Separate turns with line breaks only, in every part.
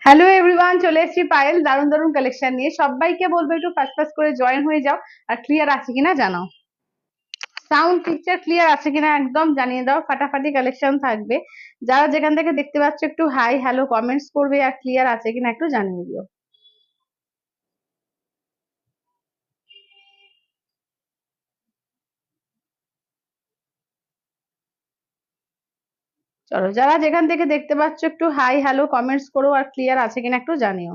Hello everyone, চলে এসেছি পায়েল দারুণ দারুণ কালেকশন নিয়ে। সবাইকে বলবো একটু ফাস্ট ফাস্ট করে জয়েন হয়ে যাও, আর ক্লিয়ার আছে কিনা জানাও। সাউন্ড পিকচার ক্লিয়ার আছে কিনা একদম জানিয়ে দাও। ফাটাফাটি কালেকশন থাকবে। যারা যেখান থেকে দেখতে পাচ্ছ একটু হাই হ্যালো কমেন্টস করবে, আর ক্লিয়ার আছে কিনা একটু জানিয়ে দিও। চলো, যারা যেখান থেকে দেখতে পাচ্ছ একটু হাই হ্যালো কমেন্টস করো, আর ক্লিয়ার আছে কিনা একটু জানিও।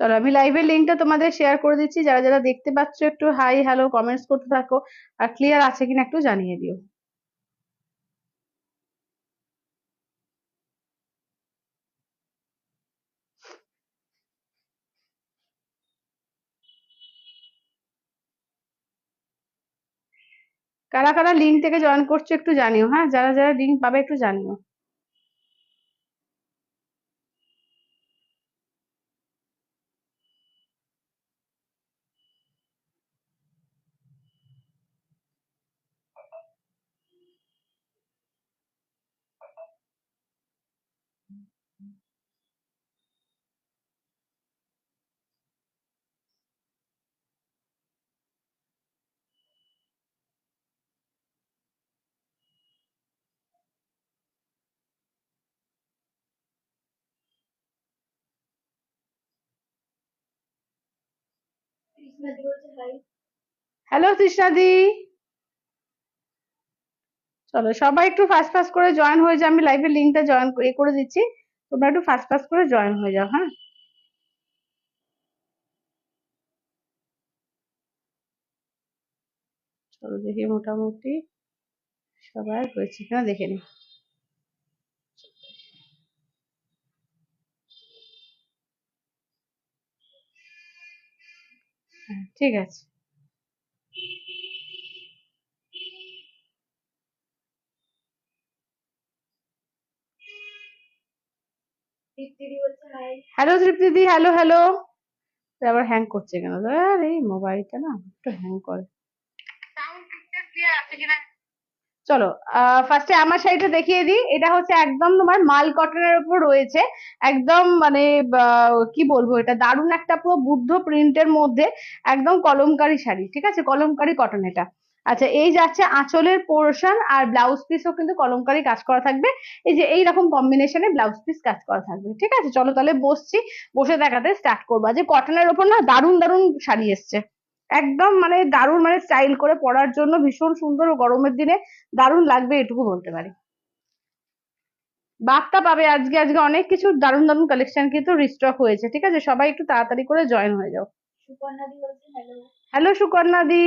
চলো, আমি লাইভের লিঙ্কটা তোমাদের শেয়ার করে দিচ্ছি। যারা যারা দেখতে পাচ্ছ একটু হাই হ্যালো কমেন্টস করতে থাকো, আর ক্লিয়ার আছে কিনা একটু জানিয়ে দিও। কারা কারা লিঙ্ক থেকে জয়েন করছো একটু জানিও। হ্যাঁ, যারা যারা লিঙ্ক পাবে একটু জানিও। হ্যালো তৃষ্ণাদি। চলো, সবাই একটু ফাস্ট ফাস্ট করে জয়েন হয়ে যাও। আমি লাইভের লিঙ্কটা জয়েন করে দিচ্ছি। তোমরা একটু ফাস্ট ফাস্ট করে জয়েন হয়ে যাও। হ্যাঁ, চলো দেখি মোটামুটি সবাই হয়েছে কিনা দেখে নি। হ্যাঁ, ঠিক আছে। হ্যালো তৃপ্তিদি, হ্যালো হ্যালো। আবার হ্যাং করছে কেন? আরে এই মোবাইলটা না একটু হ্যাং করে। চলো, ফার্স্টে আমার শাড়িটা দেখিয়ে দিই। এটা হচ্ছে একদম তোমার মাল কটনের উপর রয়েছে। একদম মানে কি বলবো, এটা দারুণ একটা পুরো বুদ্ধ প্রিন্টের মধ্যে একদম কলমকারী শাড়ি। ঠিক আছে, কলমকারী কটন এটা। আচ্ছা, এই যাচ্ছে আঁচলের পোর্শন, আর ব্লাউজ পিসও কিন্তু কলমকারী কাজ করা থাকবে। এই যে এইরকম কম্বিনেশনে ব্লাউজ পিস কাজ করা থাকবে। ঠিক আছে, চলো তাহলে বসছি, বসে দেখাতে স্টার্ট করবো। যে কটনের ওপর না দারুণ দারুণ শাড়ি এসছে। একদম মানে দারুণ, মানে স্টাইল করে পরার জন্য ভীষণ সুন্দর, ও গরমের দিনে দারুণ লাগবে এটুকু বলতে পারি। বার্তা পাবে আজকে। আজকে অনেক কিছু দারুণ দারুণ কালেকশন কিন্তু রিস্টক হয়েছে। ঠিক আছে, সবাই একটু তাড়াতাড়ি করে জয়েন হয়ে যাও। হ্যালো সুকন্যা দি।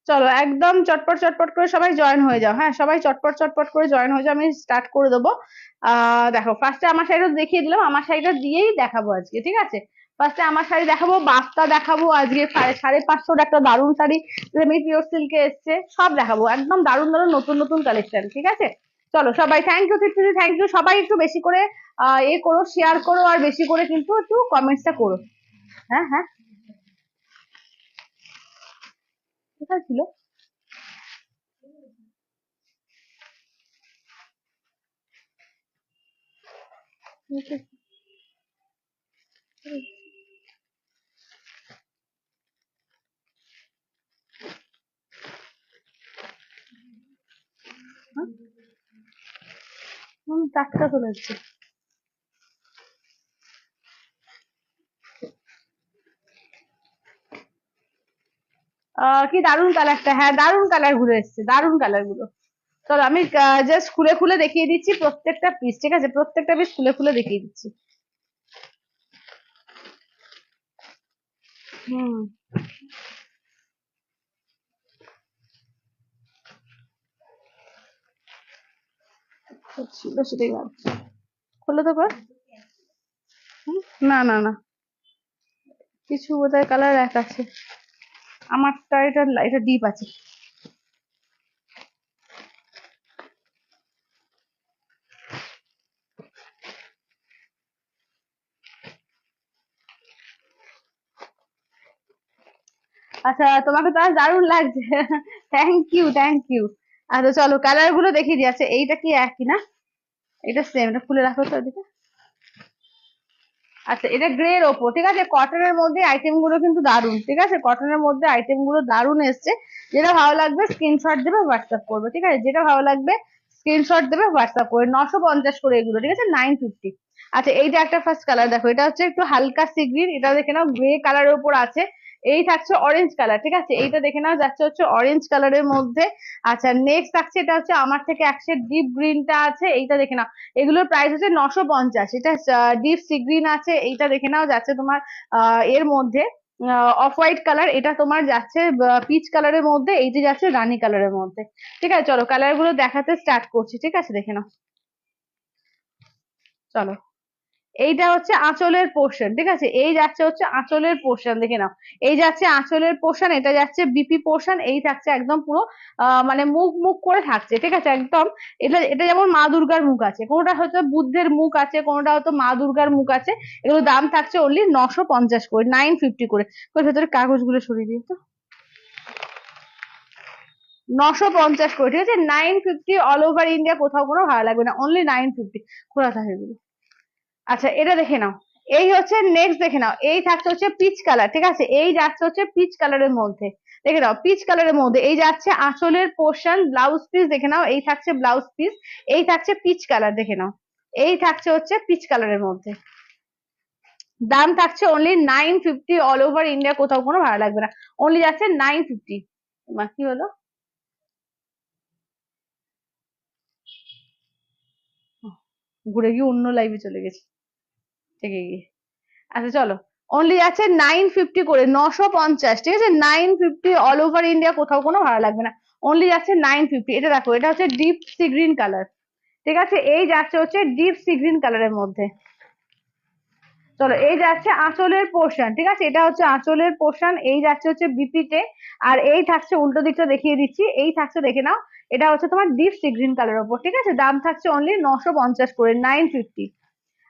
চলো, একদম চটপট চটপট করে সবাই জয়েন হয়ে যাও। হ্যাঁ, সবাই চটপট চটপট করে জয়েন হয়ে যাও। আমি স্টার্ট করে দেবো। দেখো, ফার্স্টে আমার শাড়িটা দেখিয়ে দিলাম। আমার শাড়িটা দিয়েই দেখাবো আজকে। ঠিক আছে, ফার্স্টে আমার শাড়ি দেখাবো, বাস্তা দেখাবো আজকে। 550 একটা দারুণ শাড়ি সেমি পিওর সিল্কে এসছে, সব দেখাবো। একদম দারুণ দারুণ নতুন নতুন কালেকশন। ঠিক আছে, চলো সবাই, thank you Tripti, thank you. সবাই একটু বেশি করে এ করো, শেয়ার করো, আর বেশি করে কিন্তু একটু কমেন্টসটা করো। হ্যাঁ হ্যাঁ, কোথায় ছিল? টাটকা চলে যাচ্ছে। কি দারুণ কালারটা! হ্যাঁ, দারুণ কালার ঘুরে এসছে, দারুণ কালার গুলো। চলো, আমি জাস্ট খুলে খুলে দেখিয়ে দিচ্ছি প্রত্যেকটা পিস। ঠিক আছে, প্রত্যেকটা পিস খুলে খুলে দেখিয়ে দিচ্ছি। হুম, ছিল সেটাই ভাবছি। খুলে তো কর। না না না, কিছু বোধহয় কালার এক আছে। আমারটা এটা এটা ডিপ আছে। আচ্ছা, তোমাকে তো আজ দারুণ লাগছে। Thank you, thank you. আচ্ছা চলো কালার গুলো দেখিয়ে দিই। আচ্ছা এইটা কি একই না? এটা সেম, এটা খুলে রাখো তো ওদিকে। আচ্ছা এটা গ্রে এর ওপর, ঠিক আছে। কটনের মধ্যে আইটেম গুলো কিন্তু দারুণ, ঠিক আছে। কটনের মধ্যে আইটেম গুলো দারুণ এসছে। যেটা ভালো লাগবে স্ক্রিনশট দেবে, হোয়াটসঅ্যাপ করবে, ঠিক আছে। যেটা ভালো লাগবে স্ক্রিনশট দেবে, হোয়াটসঅ্যাপ করে। 950 করে এগুলো, ঠিক আছে, 950। আচ্ছা এইটা একটা ফার্স্ট কালার দেখো, এটা হচ্ছে একটু হালকা সি গ্রিন, এটা দেখে নাও গ্রে কালারের উপর আছে। এই থাকছে অরেঞ্জ কালার, ঠিক আছে। এইটা দেখে নাও যাচ্ছে হচ্ছে অরেঞ্জ কালারের মধ্যে। আচ্ছা নেক্সট থাকছে, এটা হচ্ছে আমার থেকে এক শেড ডিপ গ্রিনটা আছে, এইটা দেখে নাও। এগুলোর প্রাইস হচ্ছে 950। এটা ডিপ সি গ্রিন আছে, এইটা দেখে নাও যাচ্ছে তোমার এর মধ্যে অফ হোয়াইট কালার, এটা তোমার যাচ্ছে পিচ কালারের মধ্যে, এইটা যাচ্ছে রানী কালারের মধ্যে। ঠিক আছে চলো কালার গুলো দেখাতে স্টার্ট করছি, ঠিক আছে দেখে নাও। চলো এইটা হচ্ছে আঁচলের পোর্শন, ঠিক আছে। এই যাচ্ছে হচ্ছে আঁচলের পোর্শন, দেখে নাও। এই যাচ্ছে আঁচলের পোর্শন, এটা যাচ্ছে বিপি পোর্শন। এই থাকছে একদম পুরো মানে মুখ মুখ করে থাকছে, ঠিক আছে একদম। এটা এটা যেমন মা দুর্গার মুখ আছে, কোনোটা হয়তো বুদ্ধের মুখ আছে, কোনোটা হয়তো মা দুর্গার মুখ আছে। এগুলো দাম থাকছে অনলি 950 করে, 950 করে। ভেতরে কাগজগুলো সরিয়ে দিই তো। 950 করে, ঠিক আছে, 950 অল ওভার ইন্ডিয়া, কোথাও কোনো ভাড়া লাগবে না, অনলি 950। খোলা থাকে এগুলো। আচ্ছা এটা দেখে নাও। এই হচ্ছে নেক্সট, দেখে নাও। এই থাকছে হচ্ছে পিচ কালার, ঠিক আছে। এই যাচ্ছে হচ্ছে পিচ কালারের মধ্যে, দেখে নাও পিচ কালারের মধ্যে। এই যাচ্ছে আঁচলের পোর্শন, ব্লাউজ পিস দেখে নাও। এই থাকছে ব্লাউজ পিস, এই থাকছে পিচ কালার, দেখে নাও। এই থাকছে হচ্ছে পিচ কালারের মধ্যে। দাম থাকছে অনলি 950 অল ওভার ইন্ডিয়া, কোথাও কোনো ভাড়া লাগবে না, অনলি যাচ্ছে 950। কি হলো? ঘুরে গিয়ে অন্য লাইভে চলে গেছি থেকে গিয়ে। আচ্ছা চলো, অনলি আছে 950 করে, 950, ঠিক আছে, 950 অল ওভার ইন্ডিয়া, কোথাও কোনো ভাড়া লাগবে না, অনলি যাচ্ছে 950। এটা দেখো, এটা হচ্ছে ডিপ সি গ্রিন কালার, ঠিক আছে। এই যাচ্ছে হচ্ছে ডিপ সি গ্রিন কালারের মধ্যে। চলো এই যাচ্ছে আঁচলের পোর্শন, ঠিক আছে। এটা হচ্ছে আঁচলের পোর্শন, এই যাচ্ছে হচ্ছে বিপিতে। আর এই থাকছে উল্টো দিকটা দেখিয়ে দিচ্ছি, এই থাকছে দেখে নাও। এটা হচ্ছে তোমার ডিপ সি গ্রিন কালার ওপর, ঠিক আছে। দাম থাকছে অনলি 950 করে, 950।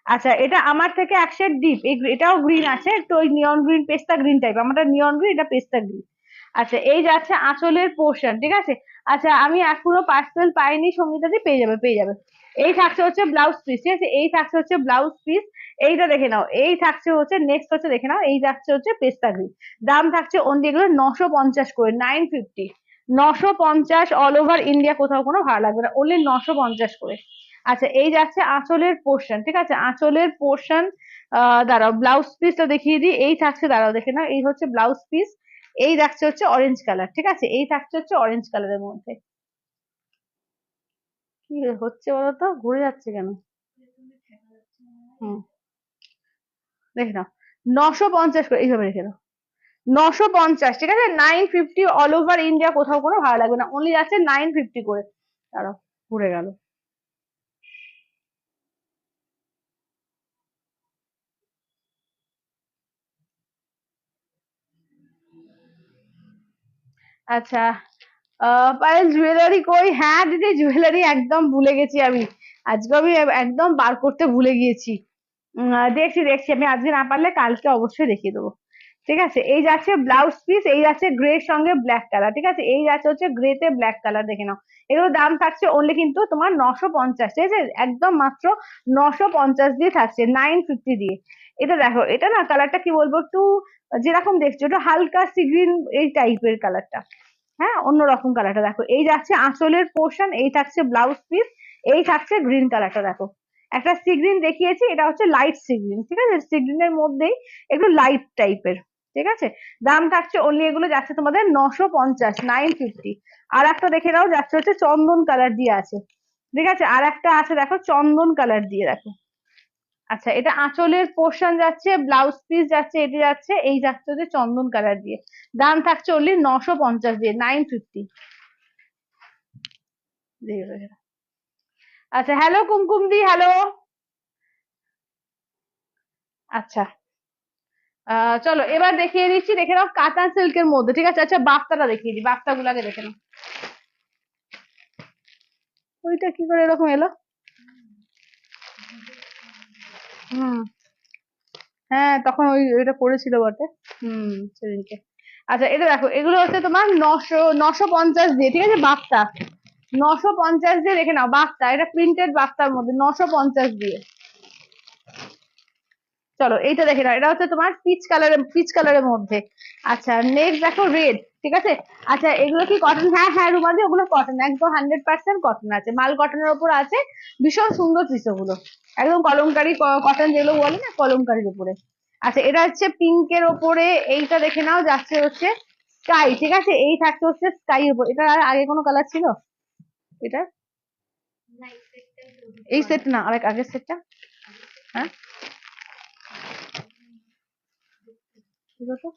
আচ্ছা এটা আমার থেকে এক শেড ডিপ, এটাও গ্রিন আছে, একটু ওই নিয়ন গ্রিন পেস্তা গ্রিন টাইপ। আমারটা নিয়ন গ্রিন, এটা পেস্তা গ্রিন। আচ্ছা এই যাচ্ছে আঁচলের পোর্শন, ঠিক আছে। আচ্ছা আমি এখনো পার্সেল পাইনি, সঙ্গীতাদি পেয়ে যাবে, পেয়ে যাবে। এই থাকছে হচ্ছে ব্লাউজ পিস, ঠিক আছে। এই থাকছে হচ্ছে ব্লাউজ পিস। এইটা দেখে নাও। এই থাকছে হচ্ছে নেক্সট হচ্ছে, দেখে নাও, এই যাচ্ছে হচ্ছে পেস্তা গ্রিন। দাম থাকছে অনলি এগুলো 950 করে, 950। 950 অল ওভার ইন্ডিয়া, কোথাও কোনো ভাড়া লাগবে না, অনলি 950 করে। আচ্ছা এই যাচ্ছে আঁচলের পোর্শন, ঠিক আছে, আঁচলের পোর্শন। দাঁড়াও ব্লাউজ পিসটা দেখিয়ে দিই। এই থাকছে, দাঁড়াও দেখে নাও, এই হচ্ছে ব্লাউজ পিস। এই থাকছে হচ্ছে অরেঞ্জ কালার, ঠিক আছে। এই থাকছে হচ্ছে অরেঞ্জ কালারের মধ্যে। কি হচ্ছে বলতো, ঘুরে যাচ্ছে কেন? হুম, দেখে নাও। 950 করে, এইভাবে রেখে দাও। 950, ঠিক আছে, 950 অল ওভার ইন্ডিয়া, কোথাও কোনো ভাড়া লাগবে না, অনলি আছে 950 করে। দাঁড়াও, ঘুরে গেল। আচ্ছা পায়েল জুয়েলারি কই? হ্যাঁ দিদি জুয়েলারি একদম ভুলে গেছি আমি। আজকে আমি একদম বার করতে ভুলে গিয়েছি। দেখছি দেখছি, আমি আজকে না পারলে কালকে অবশ্যই দেখিয়ে দেবো। ঠিক আছে এই যাচ্ছে ব্লাউজ পিস, এই যাচ্ছে গ্রে সঙ্গে ব্ল্যাক কালার, ঠিক আছে। এই যাচ্ছে হচ্ছে গ্রে তে ব্ল্যাক কালার, দেখে নাও। এগুলোর দাম থাকছে অনলি কিন্তু তোমার 950, ঠিক আছে, একদম মাত্র 950 দিয়ে থাকছে, 950 দিয়ে। এটা দেখো, এটা না কালারটা কি বলবো, একটু যেরকম দেখছো একটু হালকা সি গ্রিন এই টাইপের কালারটা। হ্যাঁ অন্যরকম কালারটা দেখো। এই যাচ্ছে আঁচলের পোর্শন, এই থাকছে ব্লাউজ পিস। এই থাকছে গ্রিন কালারটা দেখো। একটা সি গ্রিন দেখিয়েছি, এটা হচ্ছে লাইট সি গ্রিন, ঠিক আছে। সি গ্রিনের মধ্যেই একটু লাইট টাইপের, ঠিক আছে। দাম থাকছে অনলি এগুলো যাচ্ছে তোমাদের 950, 950। আর একটা দেখে নাও, যাচ্ছে হচ্ছে চন্দন কালার দিয়ে আছে, ঠিক আছে। আর একটা আছে দেখো চন্দন কালার দিয়ে, দেখো। আচ্ছা এটা আঁচলের পোর্শন যাচ্ছে, ব্লাউজ পিস যাচ্ছে, এটি যাচ্ছে, এই যাচ্ছে হচ্ছে চন্দন কালার দিয়ে। দাম থাকছে অনলি 950 দিয়ে, 950। আচ্ছা হ্যালো কুমকুম দি, হ্যালো। আচ্ছা চলো এবার দেখিয়ে দিচ্ছি, দেখে নাও কাতান সিল্কের মধ্যে, ঠিক আছে। আচ্ছা বাফতাটা দেখিয়ে দিই, বাফতা গুলাকে দেখে নাও। ওইটা কি করে এরকম এলো? হুম, হ্যাঁ তখন ওই ওইটা পড়েছিল বটে। হুম, সেদিনকে। আচ্ছা এটা দেখো, এগুলো হচ্ছে তোমার 950 দিয়ে, ঠিক আছে, বাফতা 950 দিয়ে, দেখে নাও বাফতা, এটা প্রিন্টেড বাফতার মধ্যে 950 দিয়ে। চলো এইটা দেখে নাও, এটা হচ্ছে তোমার পিচ কালারের মধ্যে। আচ্ছা নেক্সট দেখো রেড, ঠিক আছে। আচ্ছা এগুলো কি কটন? হ্যাঁ হ্যাঁ রুমাদি, ওগুলো কটন, একদম 100% কটন আছে, মাল কটনের ওপর আছে। ভীষণ সুন্দর পিস ওগুলো, একদম কলমকারি কটন যেগুলো বলে না, কলমকারির উপরে। আচ্ছা এটা হচ্ছে পিঙ্কের ওপরে, এইটা দেখে নাও যাচ্ছে হচ্ছে স্কাই, ঠিক আছে, এই থাকছে হচ্ছে স্কাই উপর। এটা আর আগে কোনো কালার ছিল এটা? এই সেট না, আরেক আগের সেটটা। হ্যাঁ ঠিক আছে।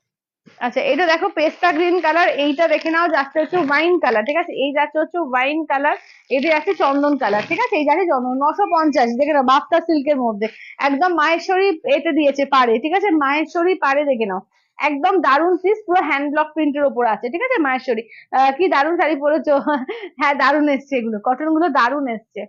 আচ্ছা এটা দেখো পেস্তা গ্রিন কালার, এইটা দেখে নাও যাচ্ছে হচ্ছে ওয়াইন কালার, ঠিক আছে, এই যাচ্ছে হচ্ছে ওয়াইন কালার, এটা যাচ্ছে চন্দন কালার, ঠিক আছে, এই যাচ্ছে চন্দন। 950 দেখে নাও, বাফতা সিল্কের মধ্যে, একদম মাহেশ্বরী এতে দিয়েছে পাড়ে, ঠিক আছে, মাহেশ্বরী পাড়ে, দেখে নাও একদম দারুন পিস, পুরো হ্যান্ড ব্লক প্রিন্টের ওপর আছে, ঠিক আছে, মাহেশ্বরী। কি দারুন শাড়ি পরেছো হ্যাঁ দারুন এসছে, এগুলো কটন গুলো দারুন এসছে।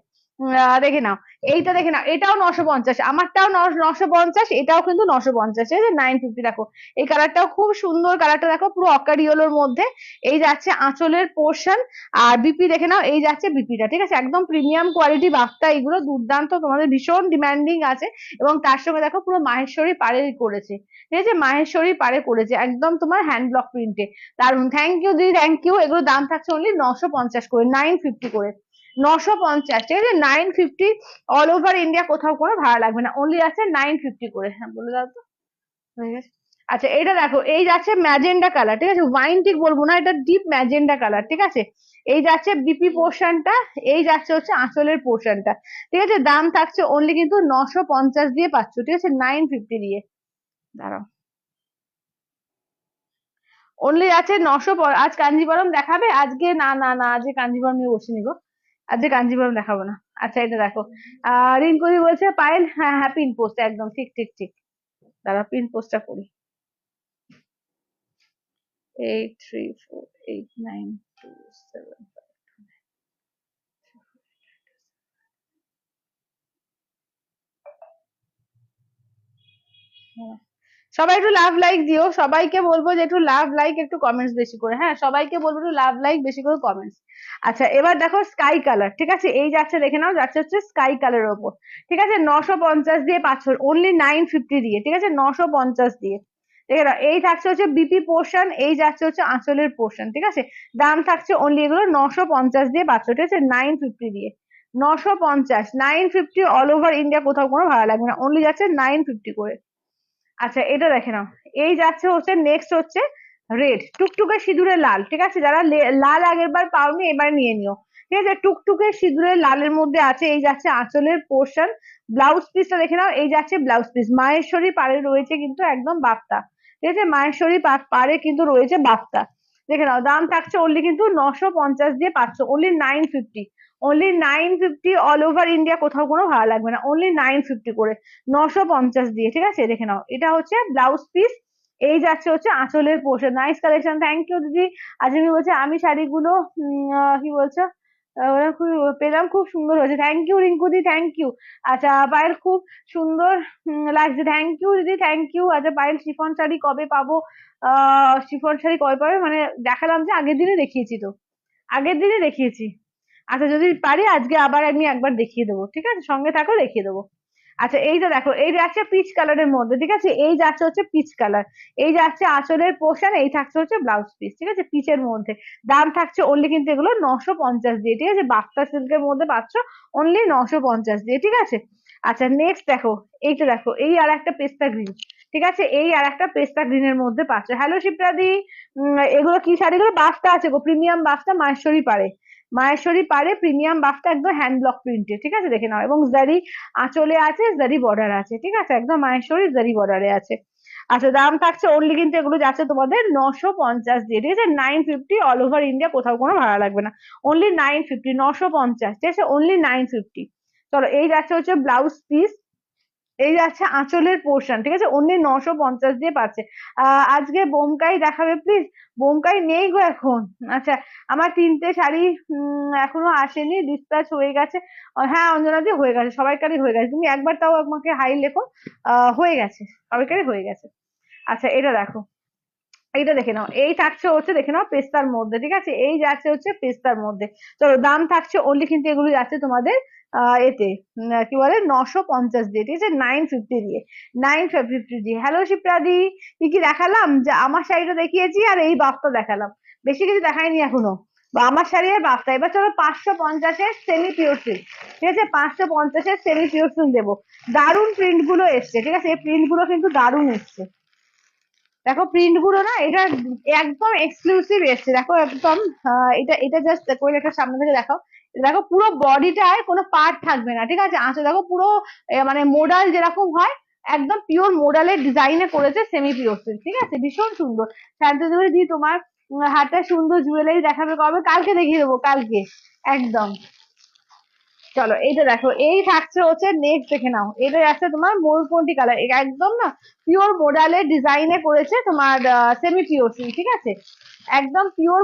দেখে নাও, এইটা দেখে নাও, এটাও 950, আমারটাও 950, এটাও কিন্তু 950, ঠিক আছে, 950। দেখো এই কালারটাও খুব সুন্দর, কালারটা দেখো পুরো অকারিওলোর মধ্যে। এই যাচ্ছে আঁচলের পোর্শন, আর বিপি দেখে নাও, এই যাচ্ছে বিপিটা, ঠিক আছে, একদম প্রিমিয়াম কোয়ালিটি বাফতা, এগুলো দুর্দান্ত, তোমাদের ভীষণ ডিমান্ডিং আছে। এবং তার সঙ্গে দেখো পুরো মাহেশ্বরী পাড়ে করেছে, ঠিক আছে, মাহেশ্বরী পাড়ে করেছে, একদম তোমার হ্যান্ড ব্লক প্রিন্টে, দারুন। থ্যাংক ইউ দিদি, থ্যাংক ইউ। এগুলো দাম থাকছে অনলি 950 করে, 950 করে, 950, ঠিক আছে, 950। অল ওভার ইন্ডিয়া কোথাও কোনো ভাড়া লাগবে না, অনলি আছে 950 করে। হ্যাঁ বলে দাও তো, হয়ে গেছে। আচ্ছা এটা দেখো, এই যাচ্ছে ম্যাজেন্ডা কালার, ঠিক আছে, ওয়াইন ঠিক বলবো না, এটা ডিপ ম্যাজেন্ডা কালার, ঠিক আছে, এই যাচ্ছে বিপি পোর্শনটা, এই যাচ্ছে হচ্ছে আঁচলের পোর্শনটা, ঠিক আছে, দাম থাকছে অনলি কিন্তু 950 দিয়ে পাচ্ছ, ঠিক আছে, 950 দিয়ে। দাঁড়াও, অনলি আছে 900। আজ কাঞ্জিবরম দেখাবে? আজকে না না না, আজকে কাঞ্জিবরম নিয়ে বসে নিবো, আজকে কাঞ্জিবরম দেখাবো না। আচ্ছা এটা দেখো, রিঙ্কুদি বলছে পায়েল, হ্যাঁ হ্যাঁ পিন পোস্ট, একদম ঠিক ঠিক ঠিক, দাঁড়া পিন পোস্টটা করি। 83489275। সবাই একটু লাভ লাইক দিও, সবাইকে বলবো যে একটু লাভ লাইক, একটু কমেন্টস বেশি করে, হ্যাঁ সবাইকে বলবো একটু লাভ লাইক বেশি করে, কমেন্টস। আচ্ছা এবার দেখো স্কাই কালার, ঠিক আছে, এই যাচ্ছে দেখে নাও, যাচ্ছে হচ্ছে স্কাই কালারের ওপর, ঠিক আছে, 950 দিয়ে পাচ্ছ, অনলি 950 দিয়ে, ঠিক আছে, 950 দিয়ে। দেখে নাও, এই থাকছে হচ্ছে বিপি পোর্শন, এই যাচ্ছে হচ্ছে আঁচলের পোর্শন, ঠিক আছে, দাম থাকছে অনলি এগুলো 950 দিয়ে পাচ্ছ, ঠিক আছে, 950 দিয়ে। 950, 950, অল ওভার ইন্ডিয়া কোথাও কোনো ভাড়া লাগবে না, অনলি যাচ্ছে 950 করে। আচ্ছা এটা দেখে নাও, এই যাচ্ছে হচ্ছে নেক্সট হচ্ছে রেড, টুকটুকে সিঁদুরে লাল, ঠিক আছে, যারা লাল আগের বার পাওনি এবার নিয়ে নিও, ঠিক আছে, টুকটুকে সিঁদুরে লালের মধ্যে আছে, এই যাচ্ছে আঁচলের পোর্শন। ব্লাউজ পিসটা দেখে নাও, এই যাচ্ছে ব্লাউজ পিস, মাহেশ্বরী পাড়ে রয়েছে কিন্তু একদম বাপ্তা, ঠিক আছে, মাহেশ্বরী পাড়ে কিন্তু রয়েছে বাপ্তা, দেখে নাও, দাম থাকছে অনলি কিন্তু 950 দিয়ে পাচ্ছ, only 950, only 950, all over India কোথাও কোনো ভাড়া লাগবে না, অনলি 950 করে, 950 দিয়ে, ঠিক আছে, দেখে নাও, এটা হচ্ছে ব্লাউজ পিস, এই যাচ্ছে হচ্ছে আঁচলের portion, nice collection, thank you দিদি। আজমি বলছে আমি শাড়িগুলো কি বলছো, ওরা খুব পেলাম, খুব সুন্দর হয়েছে, থ্যাংক ইউ রিঙ্কুদি, থ্যাংক ইউ। আচ্ছা পায়েল খুব সুন্দর লাগছে, থ্যাংক ইউ দিদি, থ্যাংক ইউ। আচ্ছা পায়েল শিফন শাড়ি কবে পাবো? শিফন শাড়ি কবে পাবে মানে, দেখালাম যে আগের দিনে দেখিয়েছি তো, আগের দিনে দেখিয়েছি। আচ্ছা যদি পারি আজকে আবার আমি একবার দেখিয়ে দেবো, ঠিক আছে, সঙ্গে থাকো, দেখিয়ে দেবো। আচ্ছা এইটা দেখো, এই যাচ্ছে পিচ কালারের মধ্যে, ঠিক আছে, এই যাচ্ছে হচ্ছে পিচ কালার, এই যাচ্ছে আঁচলের পোর্শন, এই থাকছে হচ্ছে ব্লাউজ পিস, ঠিক আছে, পিচের মধ্যে, দাম থাকছে অনলি কিন্তু এগুলো 950 দিয়ে, ঠিক আছে, বাক্তা সিল্কের মধ্যে পাচ্ছ, অনলি 950 দিয়ে, ঠিক আছে। আচ্ছা নেক্সট দেখো, এইটা দেখো, এই আর একটা পেস্তা গ্রিন, ঠিক আছে, এই আর একটা পেস্তা গ্রিনের মধ্যে পাচ্ছ। হ্যালো শিপ্রাদি, এগুলো কি শাড়িগুলো? বাফতা আছে গো, প্রিমিয়াম বাফতা, মাহেশ্বরী পাড়ে, মাহেশ্বরী পাড়ে প্রিমিয়াম বাফটা, একদম হ্যান্ড ব্লক প্রিন্টে, ঠিক আছে, দেখে নাও, এবং জারি আঁচলে আছে, জারি বর্ডার আছে, ঠিক আছে, একদম মাহেশ্বরী জারি বর্ডারে আছে। আচ্ছা দাম থাকছে অনলি কিন্তু এগুলো যাচ্ছে তোমাদের 950 দিয়ে, ঠিক আছে, 950, অল ওভার ইন্ডিয়া কোথাও কোনো ভাড়া লাগবে না, অনলি 950, 950, ঠিক আছে, অনলি 950। চলো এই যাচ্ছে হচ্ছে ব্লাউজ পিস, এই যাচ্ছে আঁচলের পোর্শন, ঠিক আছে, অনলি 950 দিয়ে পাচ্ছে। আজকে বোমকাই দেখাবে প্লিজ? বোমকাই নেই গো এখন। আচ্ছা আমার 3টে শাড়ি এখনো আসেনি, ডিসপ্যাচ হয়ে গেছে। হ্যাঁ অঞ্জনা দি হয়ে গেছে, সবাইকারই হয়ে গেছে, তুমি একবার তাও আমাকে হাই লেখো, হয়ে গেছে, সবাইকারই হয়ে গেছে। আচ্ছা এটা দেখো, এইটা দেখে নাও, এই থাকছে হচ্ছে দেখে নাও পেস্তার মধ্যে, ঠিক আছে, এই যাচ্ছে হচ্ছে পেস্তার মধ্যে। চলো দাম থাকছে অনলি কিন্তু এগুলো যাচ্ছে তোমাদের এতে কি বলে 950 দিয়ে, ঠিক আছে, 950 দিয়ে, 950 দিয়ে। হ্যালো শিপ্রাদি, কি কি দেখালাম? যে আমার শাড়িটা দেখিয়েছি আর এই বাফটা দেখালাম, বেশি কিছু দেখাইনি এখনো। বা আমার শাড়ি আর বাফটা। এবার চলো 550-এর সেমি পিওর সিল্ক, ঠিক আছে, 550-এর সেমি পিওর সিল্ক দেবো। দারুণ প্রিন্ট গুলো এসছে, ঠিক আছে, এই প্রিন্ট গুলো কিন্তু দারুণ এসছে। দেখো প্রিন্ট গুলো না, এটা একদম এক্সক্লুসিভ এসছে, দেখো একদম এটা এটা জাস্ট করে একটা সামনে থেকে দেখাও। দেখো পুরো বডিটায় কোনো পার্ট থাকবে না, ঠিক আছে, আচ্ছা দেখো পুরো মানে মোডাল যেরকম হয় একদম পিওর মোডালের ডিজাইনে করেছে সেমি পিওর সিল্ক, ঠিক আছে, ভীষণ সুন্দর। শান্তিজুড়ি দি তোমার হাতে সুন্দর জুয়েলারি দেখাবে কবে? কালকে দেখিয়ে দেবো, কালকে একদম। চলো এইটা দেখো, এই থাকছে হচ্ছে নেক্সট, দেখে নাও, এটা আছে তোমার ময়ূরকণ্ঠী কালার, এটা একদম না পিওর মোডালের ডিজাইনে করেছে তোমার সেমি পিওর সিল্ক, ঠিক আছে, একদম পিওর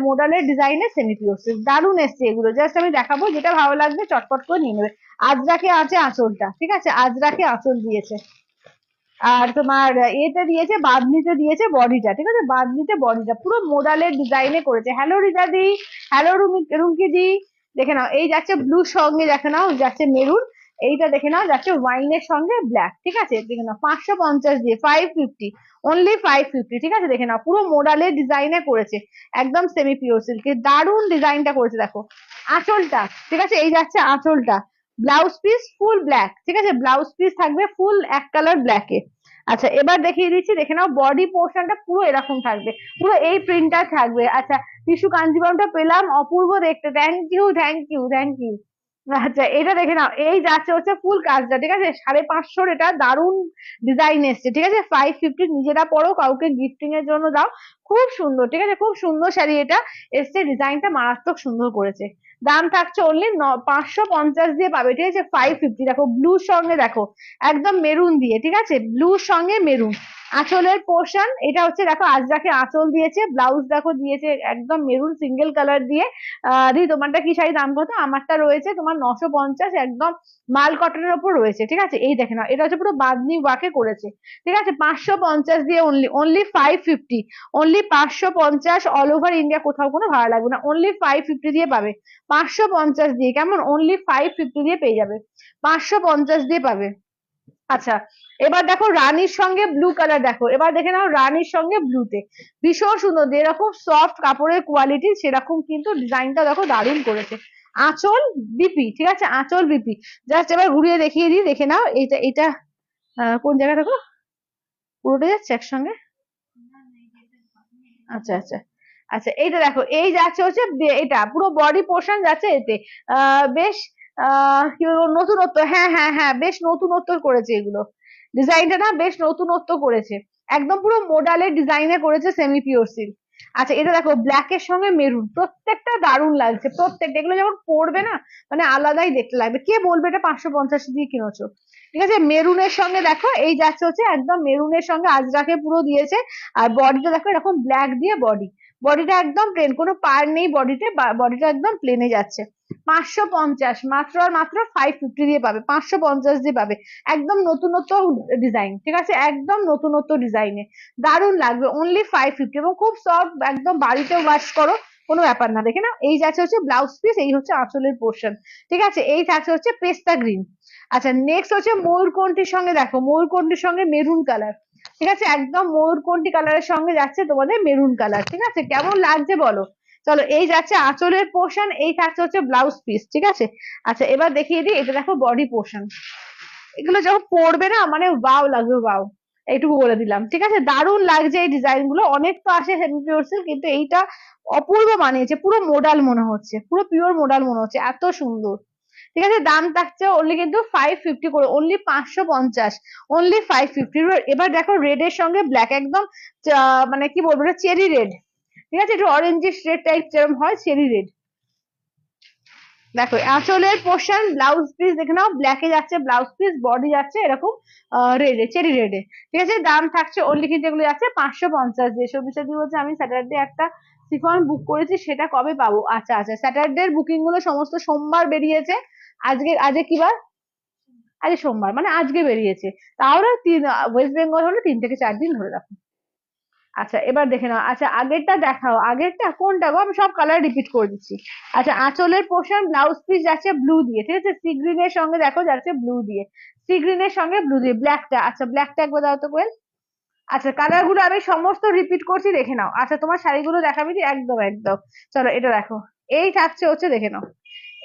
মোডালের ডিজাইনে সেমি পিওর সিল্ক, দারুণ এসছে এগুলো। জাস্ট আমি দেখাবো, যেটা ভালো লাগবে চটপট করে নিয়ে নেবে। আজরাকে আছে আঁচলটা, ঠিক আছে, আজরাকে আঁচল দিয়েছে। আর তোমার এতে দিয়েছে, বাঁধনিতে দিয়েছে বডিটা, ঠিক আছে, বাঁধনিতে বডিটা পুরো মোডালের ডিজাইনে করেছে। হ্যালো রিতাদি, হ্যালো রুমকি দি, দেখে নাও, এই যাচ্ছে ব্লু সঙ্গে, দেখে নাও যাচ্ছে মেরুন, এইটা দেখে নাও যাচ্ছে ওয়াইনের সঙ্গে ব্ল্যাক, ঠিক আছে, দেখে নাও 550 দিয়ে, 550, অনলি 550, ঠিক আছে, দেখে নাও পুরো মোডালের ডিজাইনে করেছে, একদম সেমি পিওর সিল্কের দারুণ ডিজাইনটা করেছে। দেখো আঁচলটা, ঠিক আছে, এই যাচ্ছে আঁচলটা, ব্লাউজ পিস ফুল ব্ল্যাক, ঠিক আছে, ব্লাউজ পিস থাকবে ফুল এক কালার ব্ল্যাকে। আচ্ছা এবার দেখিয়ে দিচ্ছি, দেখে নাও বডি পোর্শনটা পুরো এরকম থাকবে, পুরো এই প্রিন্টটা থাকবে। আচ্ছা টিস্যু কাঞ্জিবরমটা পেলাম, অপূর্ব দেখতে, thank you thank you thank you. আচ্ছা এটা দেখে নাও, এই যাচ্ছে হচ্ছে ফুল কাজটা, ঠিক আছে, 550, এটা দারুণ ডিজাইন এসছে, ঠিক আছে, 550, নিজেরা পরো, কাউকে গিফটিং এর জন্য দাও, খুব সুন্দর, ঠিক আছে, খুব সুন্দর শাড়ি এটা এসছে, ডিজাইনটা মারাত্মক সুন্দর করেছে। দাম থাকছে অনলি 550 দিয়ে পাবে, ঠিক আছে, 550। দেখো ব্লুর সঙ্গে দেখো একদম মেরুন দিয়ে, ঠিক আছে, ব্লুর সঙ্গে মেরুন। আঁচলের পোর্শন এটা হচ্ছে দেখো আজরাকে আঁচল দিয়েছে, ব্লাউজ দেখো দিয়েছে একদম মেরুন সিঙ্গেল কালার দিয়ে। দি তোমারটা কি শাড়ি, দাম কত? আমারটা রয়েছে তোমার 950, একদম মাল কটনের ওপর রয়েছে, ঠিক আছে, এই দেখে নাও, এটা হচ্ছে পুরো বাঁধনি ওয়ার্কে করেছে, ঠিক আছে, 550 দিয়ে, only only 550, only 550, all over India কোথাও কোনো ভাড়া লাগবে না, অনলি 550 দিয়ে পাবে, 550 দিয়ে, কেমন, অনলি 550 দিয়ে পেয়ে যাবে, 550 দিয়ে পাবে। আচ্ছা এবার দেখো রানীর সঙ্গে ব্লু কালার, দেখো এবার দেখে নাও রানীর সঙ্গে ব্লুতে, ভীষণ সুন্দর, যেরকম সফট কাপড়ের কোয়ালিটি সেরকম কিন্তু ডিজাইনটা দেখো দারুণ করেছে। আঁচল বিপি, ঠিক আছে, আঁচল বিপি, জাস্ট এবার ঘুরিয়ে দেখিয়ে দিই, দেখে নাও, এটা এটা কোন জায়গা দেখো, পুরোটা যাচ্ছে একসঙ্গে। আচ্ছা আচ্ছা, আচ্ছা এইটা দেখো, এই যাচ্ছে হচ্ছে এটা পুরো বডি পোর্শন যাচ্ছে এতে, বেশ কি বলবো নতুনত্ব, হ্যাঁ হ্যাঁ হ্যাঁ, বেশ নতুনত্ব করেছে এগুলো, ডিজাইনটা না বেশ নতুনত্ব করেছে, একদম পুরো মোডালের ডিজাইনে করেছে সেমি পিওর সিল্ক। আচ্ছা এটা দেখো ব্ল্যাক এর সঙ্গে মেরুন, প্রত্যেকটা দারুণ লাগছে, প্রত্যেকটা, এগুলো যখন পরবে না মানে আলাদাই দেখতে লাগবে, কে বলবে এটা 550 দিয়ে কিনেছো, ঠিক আছে, মেরুনের সঙ্গে দেখো এই যাচ্ছে হচ্ছে একদম মেরুনের সঙ্গে আজরাকে পুরো দিয়েছে। আর বডিটা দেখো এরকম ব্ল্যাক দিয়ে বডি, বডিটা একদম প্লেন, কোনো পার নেই বডিতে, বডিটা একদম প্লেনে যাচ্ছে। 550, মাত্র আর মাত্র 550 দিয়ে পাবে, 550 দিয়ে পাবে, একদম নতুনত্ব ডিজাইন, ঠিক আছে, একদম নতুনত্ব ডিজাইনে দারুণ লাগবে, অনলি 550, এবং খুব সফট, একদম বাড়িতে ওয়াশ করো কোনো ব্যাপার না। দেখে না, এই যাচ্ছে হচ্ছে ব্লাউজ পিস, এই হচ্ছে আঁচলের পোর্শন, ঠিক আছে, এই থাকছে হচ্ছে পেস্তা গ্রিন। আচ্ছা নেক্সট হচ্ছে ময়ূরকণ্ঠীর সঙ্গে, দেখো ময়ূরকণ্ঠীর সঙ্গে মেরুন কালার, ঠিক আছে, একদম ময়ূরকণ্ঠী কালারের সঙ্গে যাচ্ছে তোমাদের মেরুন কালার, ঠিক আছে, কেমন লাগছে বলো। চলো এই যাচ্ছে আঁচলের পোর্শন, এই থাকছে হচ্ছে ব্লাউজ পিস, ঠিক আছে। আচ্ছা এবার দেখিয়ে দিই, এটা দেখো বডি পোর্শন, এগুলো যখন পরবে না মানে ওয়াও লাগবে, ওয়াও, এইটুকু বলে দিলাম, ঠিক আছে, দারুণ লাগছে এই ডিজাইন গুলো, অনেক তো আসে সেমি পিওর সিল্ক, কিন্তু এইটা অপূর্ব মানিয়েছে, পুরো মোডাল মনে হচ্ছে, পুরো পিওর মোডাল মনে হচ্ছে, এত সুন্দর, ঠিক আছে, দাম থাকছে অনলি কিন্তু 550 করে, অনলি 550, অনলি 550। এবার দেখো রেড এর সঙ্গে ব্ল্যাক, একদম মানে কি বলবো এটা চেরি রেড, ঠিক আছে, একটু অরেঞ্জিশ রেড টাইপ যেরকম হয়, চেরি রেড। দেখো আঁচলের পোর্শন, ব্লাউজ পিস দেখে নাও, ব্ল্যাকে যাচ্ছে ব্লাউজ পিস, বডি যাচ্ছে এরকম রেডে, চেরি রেডে, ঠিক আছে, দাম থাকছে অনলি কিন্তু এগুলো যাচ্ছে 550 দিয়ে। সবিতা দি বলছে আমি স্যাটারডে একটা শিফন বুক করেছি, সেটা কবে পাবো? আচ্ছা আচ্ছা, স্যাটারডে বুকিং গুলো সমস্ত সোমবার বেরিয়েছে, আজকে আজকে কি বার? আজকে সোমবার, মানে আজকে বেরিয়েছে, তাহলে ওয়েস্ট বেঙ্গল হলে 3 থেকে 4 দিন ধরে রাখো। আচ্ছা এবার দেখে নাও, আচ্ছা আগেরটা দেখাও, আগেরটা কোনটা গো, আমি সব কালার রিপিট করে দিচ্ছি। আচ্ছা আঁচলের পোর্শন ব্লাউজ পিস যাচ্ছে ব্লু দিয়ে, ঠিক আছে, সি গ্রিন এর সঙ্গে দেখো যাচ্ছে ব্লু দিয়ে, সি গ্রিন এর সঙ্গে ব্লু দিয়ে, ব্ল্যাকটা, আচ্ছা ব্ল্যাকটা একবার দাও তো কোয়েল। আচ্ছা কালার গুলো আমি সমস্ত রিপিট করছি, দেখে নাও। আচ্ছা তোমার শাড়িগুলো দেখাবি কি? একদম একদম। চলো এটা দেখো, এই থাকছে হচ্ছে, দেখে নাও,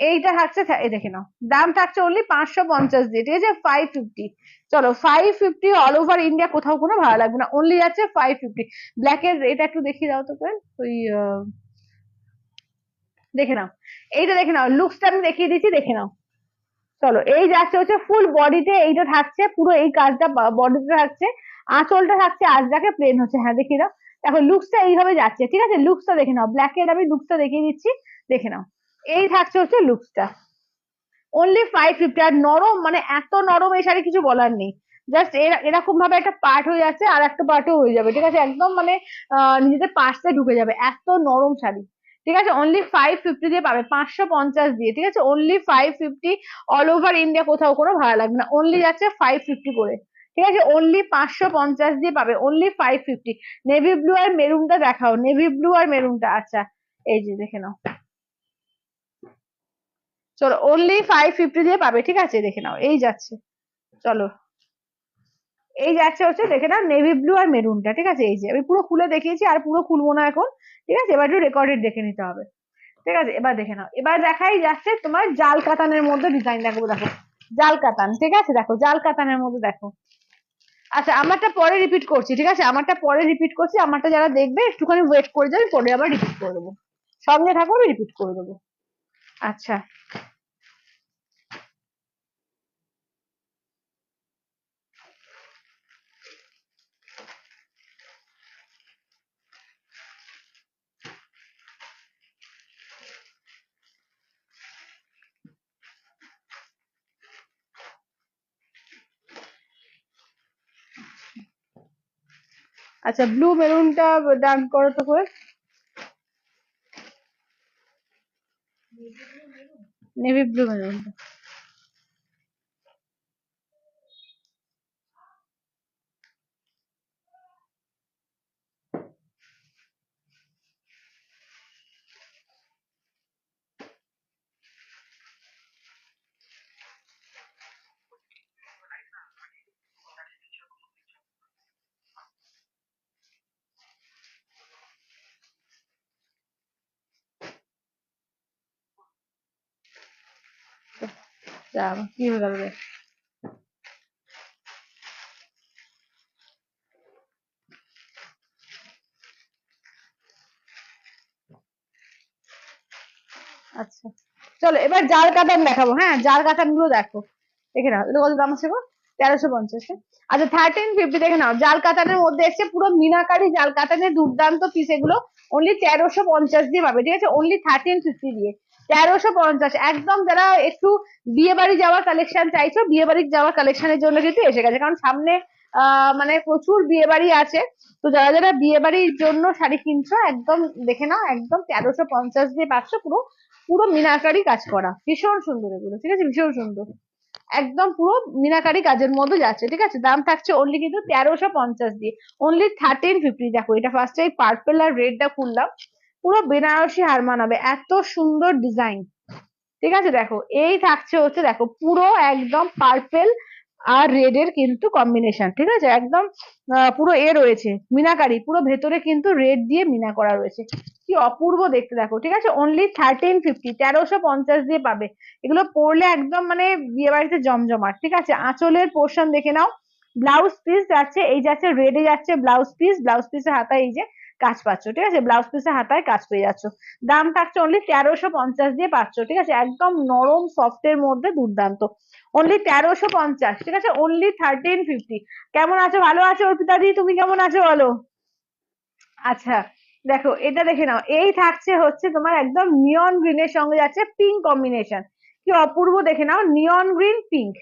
এইটা থাকছে, এই দেখে নাও, দাম থাকছে অনলি 550 দিয়ে, ঠিক আছে, 550। চলো 550 অল ওভার ইন্ডিয়া, কোথাও কোনো ভালো লাগবে না, অনলি যাচ্ছে 550। ব্ল্যাকের এটা একটু দেখিয়ে দাও তো কোয়েল, ওই দেখে নাও, এইটা দেখে নাও, লুকসটা আমি দেখিয়ে দিচ্ছি, দেখে নাও। চলো এই যাচ্ছে হচ্ছে ফুল বডিতে, এইটা থাকছে পুরো এই কাজটা বডিতে থাকছে, আঁচলটা থাকছে আজরাকে প্লেন হচ্ছে, হ্যাঁ দেখিয়ে দাও। দেখো লুকসটা এইভাবে যাচ্ছে, ঠিক আছে, লুকসটা দেখে নাও, ব্ল্যাকের আমি লুকসটা দেখিয়ে দিচ্ছি, দেখে নাও, এই থাকছে হচ্ছে লুকসটা, অনলি 550। আর নরম, মানে এত নরম এই শাড়ি কিছু বলার নেই, জাস্ট এরকম ভাবে একটা পার্ট হয়ে যাচ্ছে আর একটা পার্টও হয়ে যাবে, ঠিক আছে, একদম মানে নিজেদের পার্টসে ঢুকে যাবে, এত নরম শাড়ি। ঠিক আছে, অনলি 550 দিয়ে পাবে, 550 দিয়ে, ঠিক আছে, অনলি 550। অল ওভার ইন্ডিয়া কোথাও কোনো ভাড়া লাগবে না, অনলি যাচ্ছে 550 করে, ঠিক আছে, অনলি 550 দিয়ে পাবে, অনলি 550। নেভি ব্লু আর মেরুনটা দেখাও, নেভি ব্লু আর মেরুনটা, আচ্ছা এই যে দেখে নাও, চলো অনলি 550 দিয়ে পাবে, ঠিক আছে, দেখে নাও, এই যাচ্ছে, চলো এই যাচ্ছে হচ্ছে, দেখে নাও, নেভি ব্লু আর মেরুনটা, ঠিক আছে, এই যে আমি পুরো খুলে দেখিয়েছি, আর পুরো খুলবো না এখন, ঠিক আছে, এবার একটু রেকর্ডেড দেখে নিতে হবে, ঠিক আছে, এবার দেখে নাও, এবার দেখাই যাচ্ছে তোমার জাল কাতানের মধ্যে ডিজাইন, দেখো দেখো, জাল কাতান, ঠিক আছে, দেখো জাল কাতানের মধ্যে দেখো। আচ্ছা আমারটা পরে রিপিট করছি, ঠিক আছে, আমারটা পরে রিপিট করছি, আমারটা যারা দেখবে একটুখানি ওয়েট করে যাবে, পরে আবার রিপিট করে দেবো, সঙ্গে থাকো, আমি রিপিট করে দেবো। আচ্ছা আচ্ছা, ব্লু মেরুনটা ডান করো তো করে, নেভি ব্লু মেরুনটা। যা, কি হয়ে গেল রে? আচ্ছা চলো এবার জার কাতান দেখাবো, হ্যাঁ জার কাতান গুলো দেখো, দেখে নাও, এটা কত দাম আছে গো? 1350। আচ্ছা 1350, দেখে নাও, জাল কাতানের মধ্যে এসছে পুরো মিনাকারি জাল কাতানের দুর্দান্ত পিস, এগুলো অনলি 1350 দিয়ে পাবে, ঠিক আছে, অনলি 1350 দিয়ে, 1350 একদম। যারা একটু বিয়ে বাড়ি যাওয়ার কালেকশন চাইছো, বিয়ে বাড়ি যাওয়ার কালেকশনের জন্য কিন্তু এসে গেছে, কারণ সামনে মানে প্রচুর বিয়ে বাড়ি আছে, তো যারা যারা বিয়ে বাড়ির জন্য শাড়ি কিনছো, একদম দেখে নাও, একদম 1350 দিয়ে পাচ্ছ, পুরো পুরো মিনাকারি কাজ করা, ভীষণ সুন্দর এগুলো, ঠিক আছে, ভীষণ সুন্দর, একদম পুরো মিনাকারি কাজের মধ্যে যাচ্ছে, ঠিক আছে, দাম থাকছে অনলি কিন্তু 1350 দিয়ে, অনলি 1350। দেখো এটা ফার্স্টে এই পার্পল আর রেডটা খুললাম, পুরো বেনারসি হার মানাবে, এত সুন্দর ডিজাইন, ঠিক আছে, দেখো এই থাকছে হচ্ছে, দেখো পুরো একদম পার্পেল আর রেড এর কিন্তু কম্বিনেশন, ঠিক আছে, একদম পুরো এ রয়েছে মিনাকারি, পুরো ভেতরে কিন্তু রেড দিয়ে মিনা করা রয়েছে, কি অপূর্ব দেখতে, দেখো, ঠিক আছে, অনলি 1350, 1350 দিয়ে পাবে, এগুলো পরলে একদম মানে বিয়ে বাড়িতে জমজমাট, ঠিক আছে, আঁচলের পোর্শন দেখে নাও, ব্লাউজ পিস যাচ্ছে, এই যাচ্ছে রেডে যাচ্ছে ব্লাউজ পিস, ব্লাউজ পিসের হাতায় এই যে কাজ পাচ্ছ, ঠিক আছে, ব্লাউজ পিসের হাতায় কাজ পেয়ে যাচ্ছ, দাম থাকছে অনলি 1350 দিয়ে পাচ্ছ, ঠিক আছে, একদম নরম সফট এর মধ্যে দুর্দান্ত, অনলি 1350, ঠিক আছে, অনলি 1350। কেমন আছো? ভালো আছো অর্পিতা দি? তুমি কেমন আছো বলো? আচ্ছা দেখো এটা দেখে নাও, এই থাকছে হচ্ছে তোমার একদম নিয়ন গ্রিনের সঙ্গে যাচ্ছে পিঙ্ক কম্বিনেশন, কি অপূর্ব, দেখে নাও, নিয়ন গ্রিন পিঙ্ক,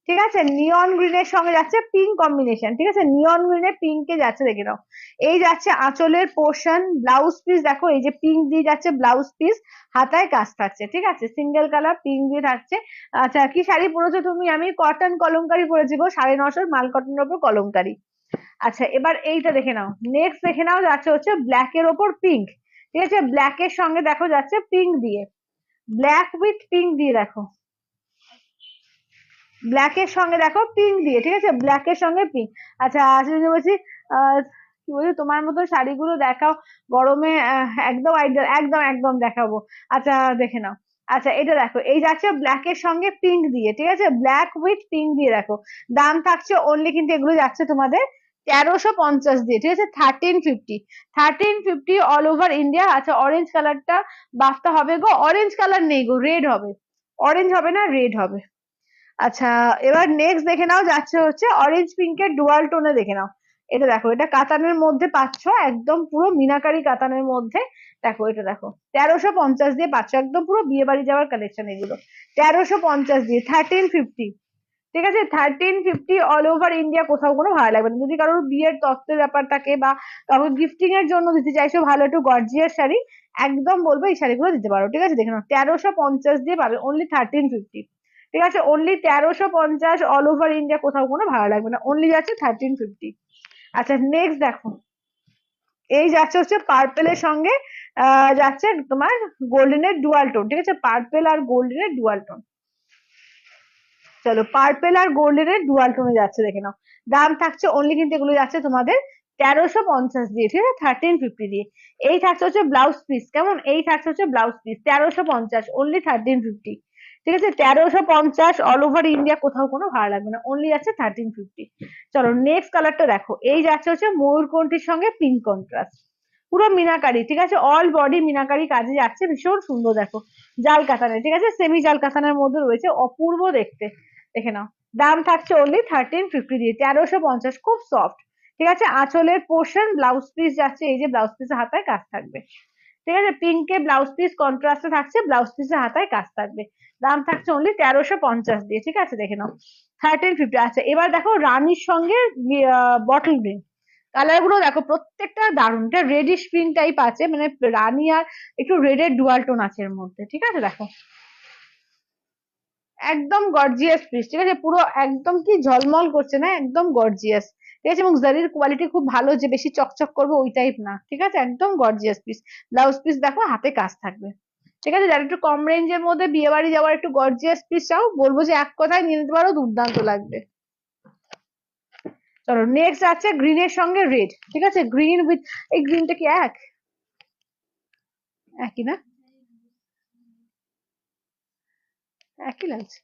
ঠিক আছে, নিয়ন গ্রিনের সঙ্গে যাচ্ছে পিঙ্ক কম্বিনেশন, ঠিক আছে, নিয়ন গ্রিনে পিঙ্কে যাচ্ছে, দেখে নাও, এই যাচ্ছে আঁচলের পোর্শন, ব্লাউজ পিস দেখো, এই যে পিঙ্ক দিয়ে যাচ্ছে ব্লাউজ পিস, হাতায় কাজ থাকছে, ঠিক আছে, সিঙ্গেল কালার পিঙ্ক দিয়ে থাকছে। আচ্ছা কি শাড়ি পরেছো তুমি? আমি কটন কলমকারি পরেছি গো, 950 মাল কটনের উপর কলমকারি। আচ্ছা এবার এইটা দেখে নাও, নেক্সট দেখে নাও যাচ্ছে হচ্ছে ব্ল্যাক এর ওপর পিঙ্ক। ঠিক আছে, ব্ল্যাক এর সঙ্গে দেখো যাচ্ছে পিঙ্ক দিয়ে, ব্ল্যাক উইথ পিঙ্ক দিয়ে দেখো, ব্ল্যাক এর সঙ্গে দেখো পিঙ্ক দিয়ে, ঠিক আছে, ব্ল্যাক এর সঙ্গে পিঙ্ক। আচ্ছা আচ্ছা বলছি, কি বলছি, তোমার মতো শাড়িগুলো দেখাও গরমে, একদম একদম একদম একদম দেখাবো। আচ্ছা দেখে নাও। আচ্ছা এটা দেখো, এই যাচ্ছে ব্ল্যাক এর সঙ্গে পিঙ্ক দিয়ে, ঠিক আছে, ব্ল্যাক উইথ পিঙ্ক দিয়ে দেখো। দাম থাকছে অনলি কিন্তু এগুলো যাচ্ছে তোমাদের 1350 দিয়ে, ঠিক আছে, 1350, 1350 অল ওভার ইন্ডিয়া। আচ্ছা অরেঞ্জ কালারটা বাফতে হবে গো, অরেঞ্জ কালার নেই গো, রেড হবে, অরেঞ্জ হবে না, রেড হবে। আচ্ছা এবার নেক্সট দেখে নাও যাচ্ছে হচ্ছে অরেঞ্জ পিঙ্কের ডুয়াল টোনে, দেখে নাও। এটা দেখো, এটা কাতানের মধ্যে পাচ্ছ, একদম পুরো মিনাকারি কাতানের মধ্যে। দেখো এটা দেখো, 1350 দিয়ে পাচ্ছ, একদম পুরো বিয়ে বাড়ি যাওয়ার কালেকশন এগুলো, 1350 দিয়ে, 1350। ঠিক আছে, 1350 অল ওভার ইন্ডিয়া, কোথাও কোনো ভালো লাগবে না। যদি কারোর বিয়ের তত্ত্বের ব্যাপার থাকে বা কারোর গিফটিং এর জন্য দিতে চাইছো ভালো একটু গর্জিয়াস শাড়ি, একদম বলবো এই শাড়িগুলো দিতে পারো। ঠিক আছে, দেখে নাও 1350 দিয়ে পাবে অনলি 1350। ঠিক আছে, অনলি 1350 অল ওভার ইন্ডিয়া, কোথাও কোনো ভালো লাগবে না, অনলি যাচ্ছে 1350। আচ্ছা নেক্সট দেখো, এই যাচ্ছে হচ্ছে পার্পেলের সঙ্গে যাচ্ছে তোমার গোল্ডেনের ডুয়াল টোন। ঠিক আছে, পার্পেল আর গোল্ডেনের ডুয়াল টোন। চলো পার্পেল আর গোল্ডেনের ডুয়াল টোনে যাচ্ছে, দেখে নাও। দাম থাকছে অনলি কিন্তু এগুলো যাচ্ছে তোমাদের 1350 দিয়ে, ঠিক আছে, 1350 দিয়ে। এই থাকছে হচ্ছে ব্লাউজ পিস, কেমন, এই থাকছে হচ্ছে ব্লাউজ পিস 1350, অনলি 1350। ঠিক আছে, 1350 অল ওভার ইন্ডিয়া, কোথাও কোনো ভাড়া লাগবে না, অনলি যাচ্ছে 1350। চলো নেক্সট কালারটা দেখো, এই যাচ্ছে হচ্ছে ময়ূরকণ্ঠীর সঙ্গে পিঙ্ক কন্ট্রাস্ট, পুরো মিনাকারি, ঠিক আছে, অল বডি মিনাকারি কাজে যাচ্ছে, ভীষণ সুন্দর দেখো, জাল কাতানের, ঠিক আছে, সেমি জাল কাতানের মধ্যে রয়েছে, অপূর্ব দেখতে। দেখে নাও, দাম থাকছে অনলি 1350 দিয়ে, 1350, খুব সফট। ঠিক আছে, আঁচলের পোর্শন ব্লাউজ পিস যাচ্ছে, এই যে ব্লাউজ পিসের হাতায় কাজ থাকবে। ঠিক আছে, পিঙ্কে ব্লাউজ পিস কন্ট্রাস্টে থাকছে, ব্লাউজ পিসের হাতায় কাজ থাকবে। দাম থাকছে অনলি 1350 দিয়ে। ঠিক আছে, দেখে নাও 1350। আচ্ছা এবার দেখো রানীর সঙ্গে বটল গ্রিন, কালার গুলো দেখো প্রত্যেকটা দারুণ, এটা রেডিশ পিঙ্ক টাইপ আছে, মানে রানী আর একটু রেডের ডুয়াল টোন আছে এর মধ্যে। ঠিক আছে দেখো, একদম গর্জিয়াস পিস, ঠিক আছে, পুরো একদম কি ঝলমল করছে না, একদম গর্জিয়াস। ঠিক আছে, এবং জারির কোয়ালিটি খুব ভালো, যে বেশি চকচক করবে ওই টাইপ না। ঠিক আছে, একদম গর্জিয়াস পিস। ব্লাউজ পিস দেখো হাতে কাজ থাকবে। ঠিক আছে, যারা একটু কম রেঞ্জের মধ্যে বিয়ে বাড়ি যাওয়ার একটু গর্জিয়াস পিস চাও, বলবো যে এক কথায় নিয়ে নিতে পারো, দুর্দান্ত লাগবে। চলো নেক্সট আছে গ্রিনের সঙ্গে রেড। ঠিক আছে, গ্রিন উইথ, এই গ্রিনটা কি একই না, একই লাগছে।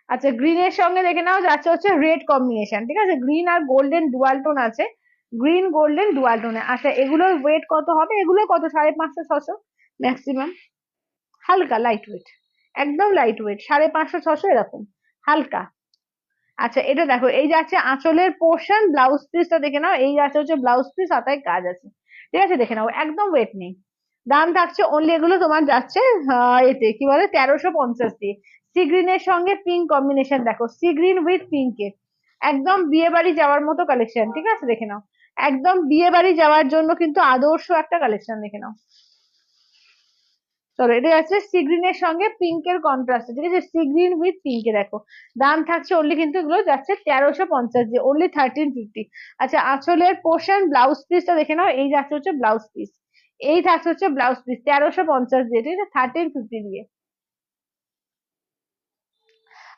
আচ্ছা গ্রিনের সঙ্গে দেখে নাও যাচ্ছে হচ্ছে রেড কম্বিনেশন। ঠিক আছে, গ্রিন আর গোল্ডেন ডুয়াল টোন আছে, গ্রিন গোল্ডেন ডুয়াল টোনে। আচ্ছা এগুলোর ওয়েট কত হবে, এগুলো কত, 550 600 ম্যাক্সিমাম, হালকা লাইট ওয়েট, একদম লাইট ওয়েট, 550 600 এরকম, হালকা। আচ্ছা এটা দেখো, এই যাচ্ছে আঁচলের পোর্শন, ব্লাউজ পিসটা দেখে নাও, এই যাচ্ছে হচ্ছে ব্লাউজ পিস, হাতায় কাজ আছে। ঠিক আছে, দেখে নাও একদম ওয়েট নেই। দাম থাকছে অনলি এগুলো তোমার যাচ্ছে এতে কি বলে 1350 দিয়ে। সি গ্রিনের সঙ্গে পিঙ্ক কম্বিনেশন দেখো, সি গ্রিন উইথ পিঙ্কের, একদম বিয়ে বাড়ি যাওয়ার মতো কালেকশন। ঠিক আছে, দেখে নাও, একদম বিয়ে বাড়ি যাওয়ার জন্য কিন্তু আদর্শ একটা কালেকশন, দেখে নাও। চলো এটা যাচ্ছে সি গ্রিনের সঙ্গে পিঙ্কের কন্ট্রাস্ট, ঠিক আছে, সি গ্রিন উইথ পিঙ্কে দেখো। দাম থাকছে অনলি কিন্তু এগুলো যাচ্ছে 1350 দিয়ে, অনলি 1350। আচ্ছা আঁচলের পোর্শন ব্লাউজ পিসটা দেখে নাও, এই যাচ্ছে হচ্ছে ব্লাউজ পিস, এই থাকছে হচ্ছে ব্লাউজ পিস 1350 দিয়ে, ঠিক আছে, 1350 দিয়ে।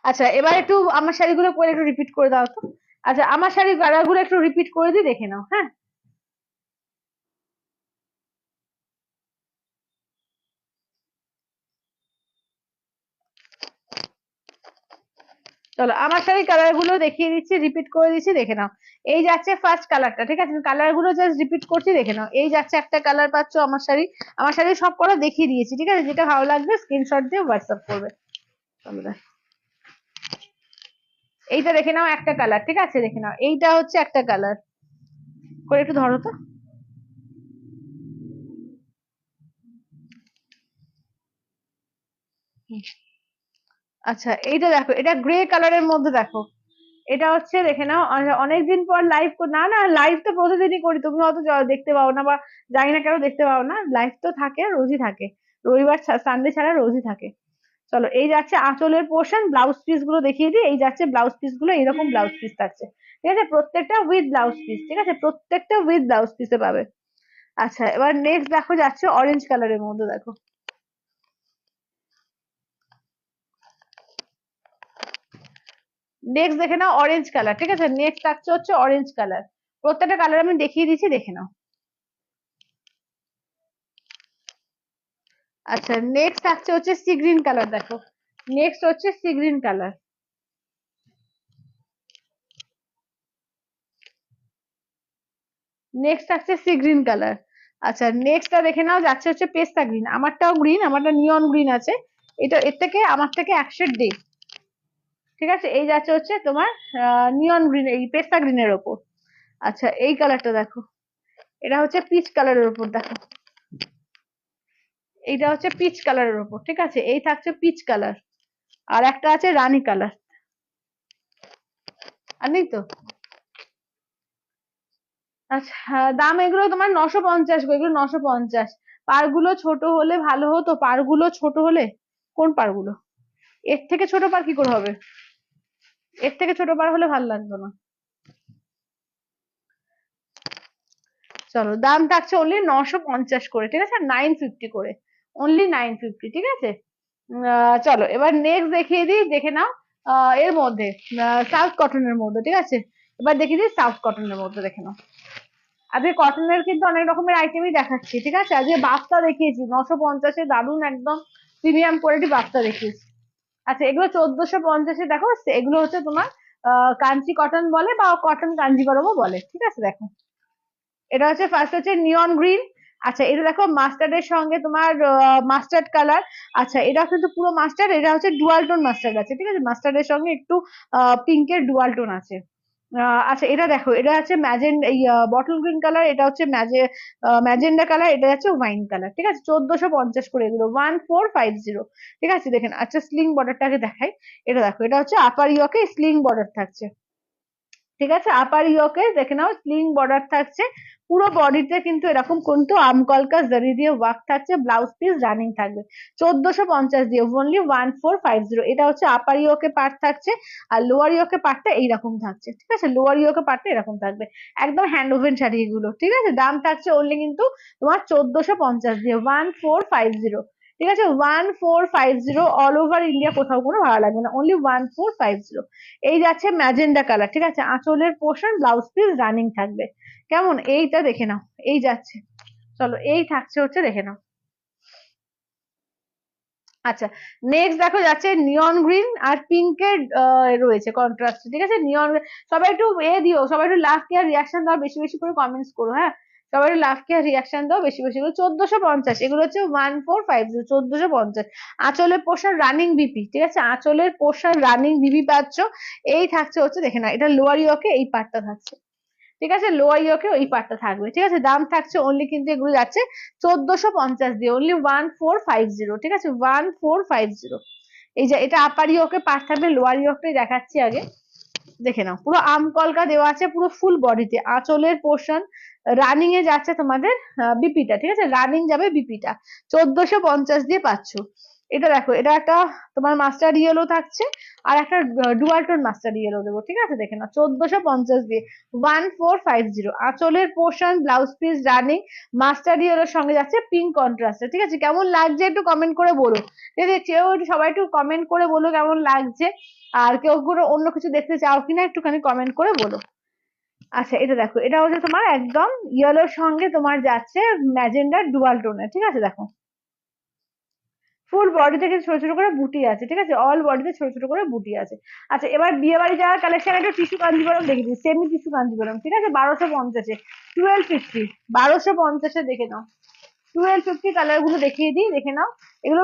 আচ্ছা এবার একটু আমার শাড়িগুলো পরে একটু রিপিট করে দাও তো। আচ্ছা আমার শাড়ির কালারগুলো একটু রিপিট করে দিয়ে দেখে নাও, হ্যাঁ। চলো আমার শাড়ির কালার গুলো দেখিয়ে দিচ্ছি, রিপিট করে দিচ্ছি, দেখে নাও। এই যাচ্ছে ফার্স্ট কালারটা, ঠিক আছে, কালার গুলো জাস্ট রিপিট করছি, দেখে নাও। এই যাচ্ছে একটা কালার পাচ্ছ আমার শাড়ি, আমার শাড়ি সব করা দেখিয়ে দিয়েছি। ঠিক আছে, যেটা ভালো লাগবে স্ক্রিনশট দিয়ে হোয়াটসঅ্যাপ করবে। চলো এইটা দেখে নাও একটা কালার, ঠিক আছে, দেখে নাও এইটা হচ্ছে একটা কালার, করে একটু ধরো তো। আচ্ছা এইটা দেখো, এটা গ্রে কালারের মধ্যে দেখো, এটা হচ্ছে দেখে নাও। অনেকদিন পর লাইভ, না না লাইভ তো প্রতিদিনই করি, তুমি হয়তো দেখতে পাও না, বা জানি না কেন দেখতে পাও না, লাইভ তো থাকে, রোজই থাকে, রবিবার সানডে ছাড়া রোজই থাকে। চলো এই যাচ্ছে আঁচলের পোর্শন, ব্লাউজ পিস গুলো দেখিয়ে দিই। এই যাচ্ছে ব্লাউজ পিস গুলো, এইরকম ব্লাউজ পিস থাকছে, ঠিক আছে, প্রত্যেকটা উইথ ব্লাউজ পিস, ঠিক আছে, প্রত্যেকটা উইথ ব্লাউজ পিসে পাবে। আচ্ছা এবার নেক্সট দেখো যাচ্ছে অরেঞ্জ কালারের মধ্যে, দেখো নেক্সট দেখে নাও অরেঞ্জ কালার, ঠিক আছে, নেক্সট থাকছে হচ্ছে অরেঞ্জ কালার। প্রত্যেকটা কালার আমি দেখিয়ে দিচ্ছি, দেখে নাও। আচ্ছা নেক্সট থাকছে হচ্ছে সি গ্রিন কালার, দেখো নেক্সট হচ্ছে সি গ্রিন কালার। নেক্সট থাকছে সি গ্রিন কালার। আচ্ছা নেক্সটটা দেখে নাও যাচ্ছে হচ্ছে পেস্তা গ্রিন, আমারটাও গ্রিন, আমারটা নিয়ন গ্রিন আছে, এটা এর থেকে আমার থেকে এক শেড ডে, ঠিক আছে। এই যাচ্ছে হচ্ছে তোমার নিয়ন গ্রিন, এই পেস্তা গ্রিনের ওপর। আচ্ছা এই কালারটা দেখো, এটা হচ্ছে পিচ কালারের ওপর, দেখো এইটা হচ্ছে পিচ কালারের ওপর, ঠিক আছে, এই থাকছে পিচ কালার। আর একটা আছে রানী কালার, আর নেই তো। আচ্ছা দাম এগুলো তোমার 950 গো, এগুলো 950। পারগুলো ছোট হলে ভালো হতো, পারগুলো ছোট হলে। কোন পারগুলো? এর থেকে ছোট পার কি করে হবে? এর থেকে ছোট পার হলে ভালো লাগতো না। চলো দাম থাকছে অনলি 950 করে, ঠিক আছে, 950 করে, অনলি 950, ঠিক আছে। চলো এবার নেক্সট দেখিয়ে দিই, দেখে নাও এর মধ্যে সাউথ কটনের মধ্যে, ঠিক আছে। এবার দেখিয়ে দিই সাউথ কটনের মধ্যে, দেখে নাও। আজকে কটনের কিন্তু অনেক রকমের আইটেমই দেখাচ্ছি, ঠিক আছে, আজকে বাফটা দেখিয়েছি 950-এ, দারুন একদম প্রিমিয়াম কোয়ালিটি বাফটা দেখিয়েছি। আচ্ছা এগুলো 1450-এ, দেখো এগুলো হচ্ছে তোমার কাঞ্চি কটন বলে বা কটন কাঞ্জিবরমও বলে, ঠিক আছে। দেখো এটা হচ্ছে ফার্স্ট হচ্ছে নিয়ন গ্রিন। আচ্ছা এটা দেখো মাস্টার্ডের সঙ্গে তোমার মাস্টার্ড কালার। আচ্ছা এটা কিন্তু পুরো মাস্টার্ড, এটা হচ্ছে ডুয়াল টোন মাস্টার্ড আছে, ঠিক আছে, মাস্টার্ডের সঙ্গে একটু পিঙ্কের ডুয়াল টোন আছে। আচ্ছা এটা দেখো, এটা হচ্ছে ম্যাজেন এই বটল গ্রিন কালার, এটা হচ্ছে ম্যাজেন্ডা কালার, এটা হচ্ছে ওয়াইন কালার, ঠিক আছে, 1450 করে এগুলো, 1450, ঠিক আছে। দেখেন আচ্ছা স্লিং বর্ডারটাকে দেখাই, এটা দেখো, এটা হচ্ছে আপার ইয়কে স্লিং বর্ডার থাকছে, ঠিক আছে, আপার ইয়কে দেখে নাও স্লিং বর্ডার থাকছে। পুরো বডিতে কিন্তু এরকম কিন্তু আমকলকা জরি দিয়ে ওয়ার্ক থাকছে, ব্লাউজ পিস রানিং থাকবে, 1450 দিয়ে, অনলি 1450। এটা হচ্ছে আপার ইয়কে পার্ট থাকছে, আর লোয়ার ইয়কে পার্টটা এইরকম থাকছে, ঠিক আছে, লোয়ার ইয়কে পার্টটা এরকম থাকবে, একদম হ্যান্ড ওভেন শাড়ি এগুলো, ঠিক আছে। দাম থাকছে অনলি কিন্তু তোমার 1450 দিয়ে, 1450, ঠিক আছে, 1450, অল ওভার ইন্ডিয়া কোথাও কোনো ভাড়া লাগবে না, অনলি 1450। এই যাচ্ছে ম্যাজেন্ডা কালার, ঠিক আছে, আঁচলের পোর্শন ব্লাউজ পিস রানিং থাকবে, কেমন, এইটা দেখে নাও, এই যাচ্ছে। চলো এই থাকছে হচ্ছে, দেখে নাও। আচ্ছা নেক্সট দেখো যাচ্ছে নিয়ন গ্রিন আর পিঙ্কের রয়েছে কন্ট্রাস্ট, ঠিক আছে, নিয়ন। সবাই একটু দিও, সবাই একটু লাভ কেয়ার রিয়াকশন দাও, বেশি বেশি করে কমেন্টস করো, হ্যাঁ, সবাই একটু লাভ কেয়ার রিয়াকশন দাও বেশি বেশি করে। 1450 এগুলো হচ্ছে 1450, 1450। আঁচলের পোর্শন রানিং বিপি, ঠিক আছে, আঁচলের পোর্শন রানিং বিপি পাচ্ছ। এই থাকছে হচ্ছে, দেখে না, এটা লোয়ার ইয়কে এই পার্টটা থাকছে, ঠিক আছে, লোয়ার ইয়কে ওই পার্টটা থাকবে, ঠিক আছে। দাম থাকছে অনলি কিন্তু এগুলো যাচ্ছে 1450 দিয়ে, অনলি 1450, ঠিক আছে, 1450। এই যে এটা আপার ইয়কে পার্ট থাকবে, লোয়ার ইয়কটাই দেখাচ্ছি আগে, দেখে নাও, পুরো আম কলকা দেওয়া আছে পুরো ফুল বডিতে, আঁচলের পোর্শন রানিং এ যাচ্ছে তোমাদের বিপিটা, ঠিক আছে, রানিং যাবে বিপিটা, 1450 দিয়ে পাচ্ছ। এটা দেখো, এটা একটা তোমার মাস্টার্ড ইয়েলো থাকছে, আর একটা ডুয়াল টোন মাস্টার্ড ইয়েলো দেবো, ঠিক আছে, দেখে নাও, 1450 দিয়ে, 1450। আঁচলের portion blouse piece running mustard ইয়েলোর সঙ্গে যাচ্ছে পিঙ্ক কন্ট্রাস্টে, ঠিক আছে। কেমন লাগছে একটু কমেন্ট করে বলো, ঠিক আছে, কেউ একটু সবাই একটু কমেন্ট করে বলো কেমন লাগছে, আর কেউ কোনো অন্য কিছু দেখতে চাও কিনা একটুখানি কমেন্ট করে বলো। আচ্ছা এটা দেখো, এটা হচ্ছে তোমার একদম ইয়েলোর সঙ্গে তোমার যাচ্ছে ম্যাজেন্ডার ডুয়াল টোনের, ঠিক আছে, দেখো ফুল বডিতে কিন্তু ছোট ছোট করে বুটি আছে, ঠিক আছে, অল বডিতে ছোট ছোট করে বুটি আছে। আচ্ছা এবার বিয়ে বাড়ি যাওয়ার কালেকশন একটা টিস্যু কাঞ্জিবরম দেখে দিই, সেমি টিস্যু কাঞ্জিবরম, ঠিক আছে, 1250-এ, 1250, 1250-এ দেখে নাও, 1250 কালার গুলো দেখিয়ে দিই, দেখে নাও। এগুলো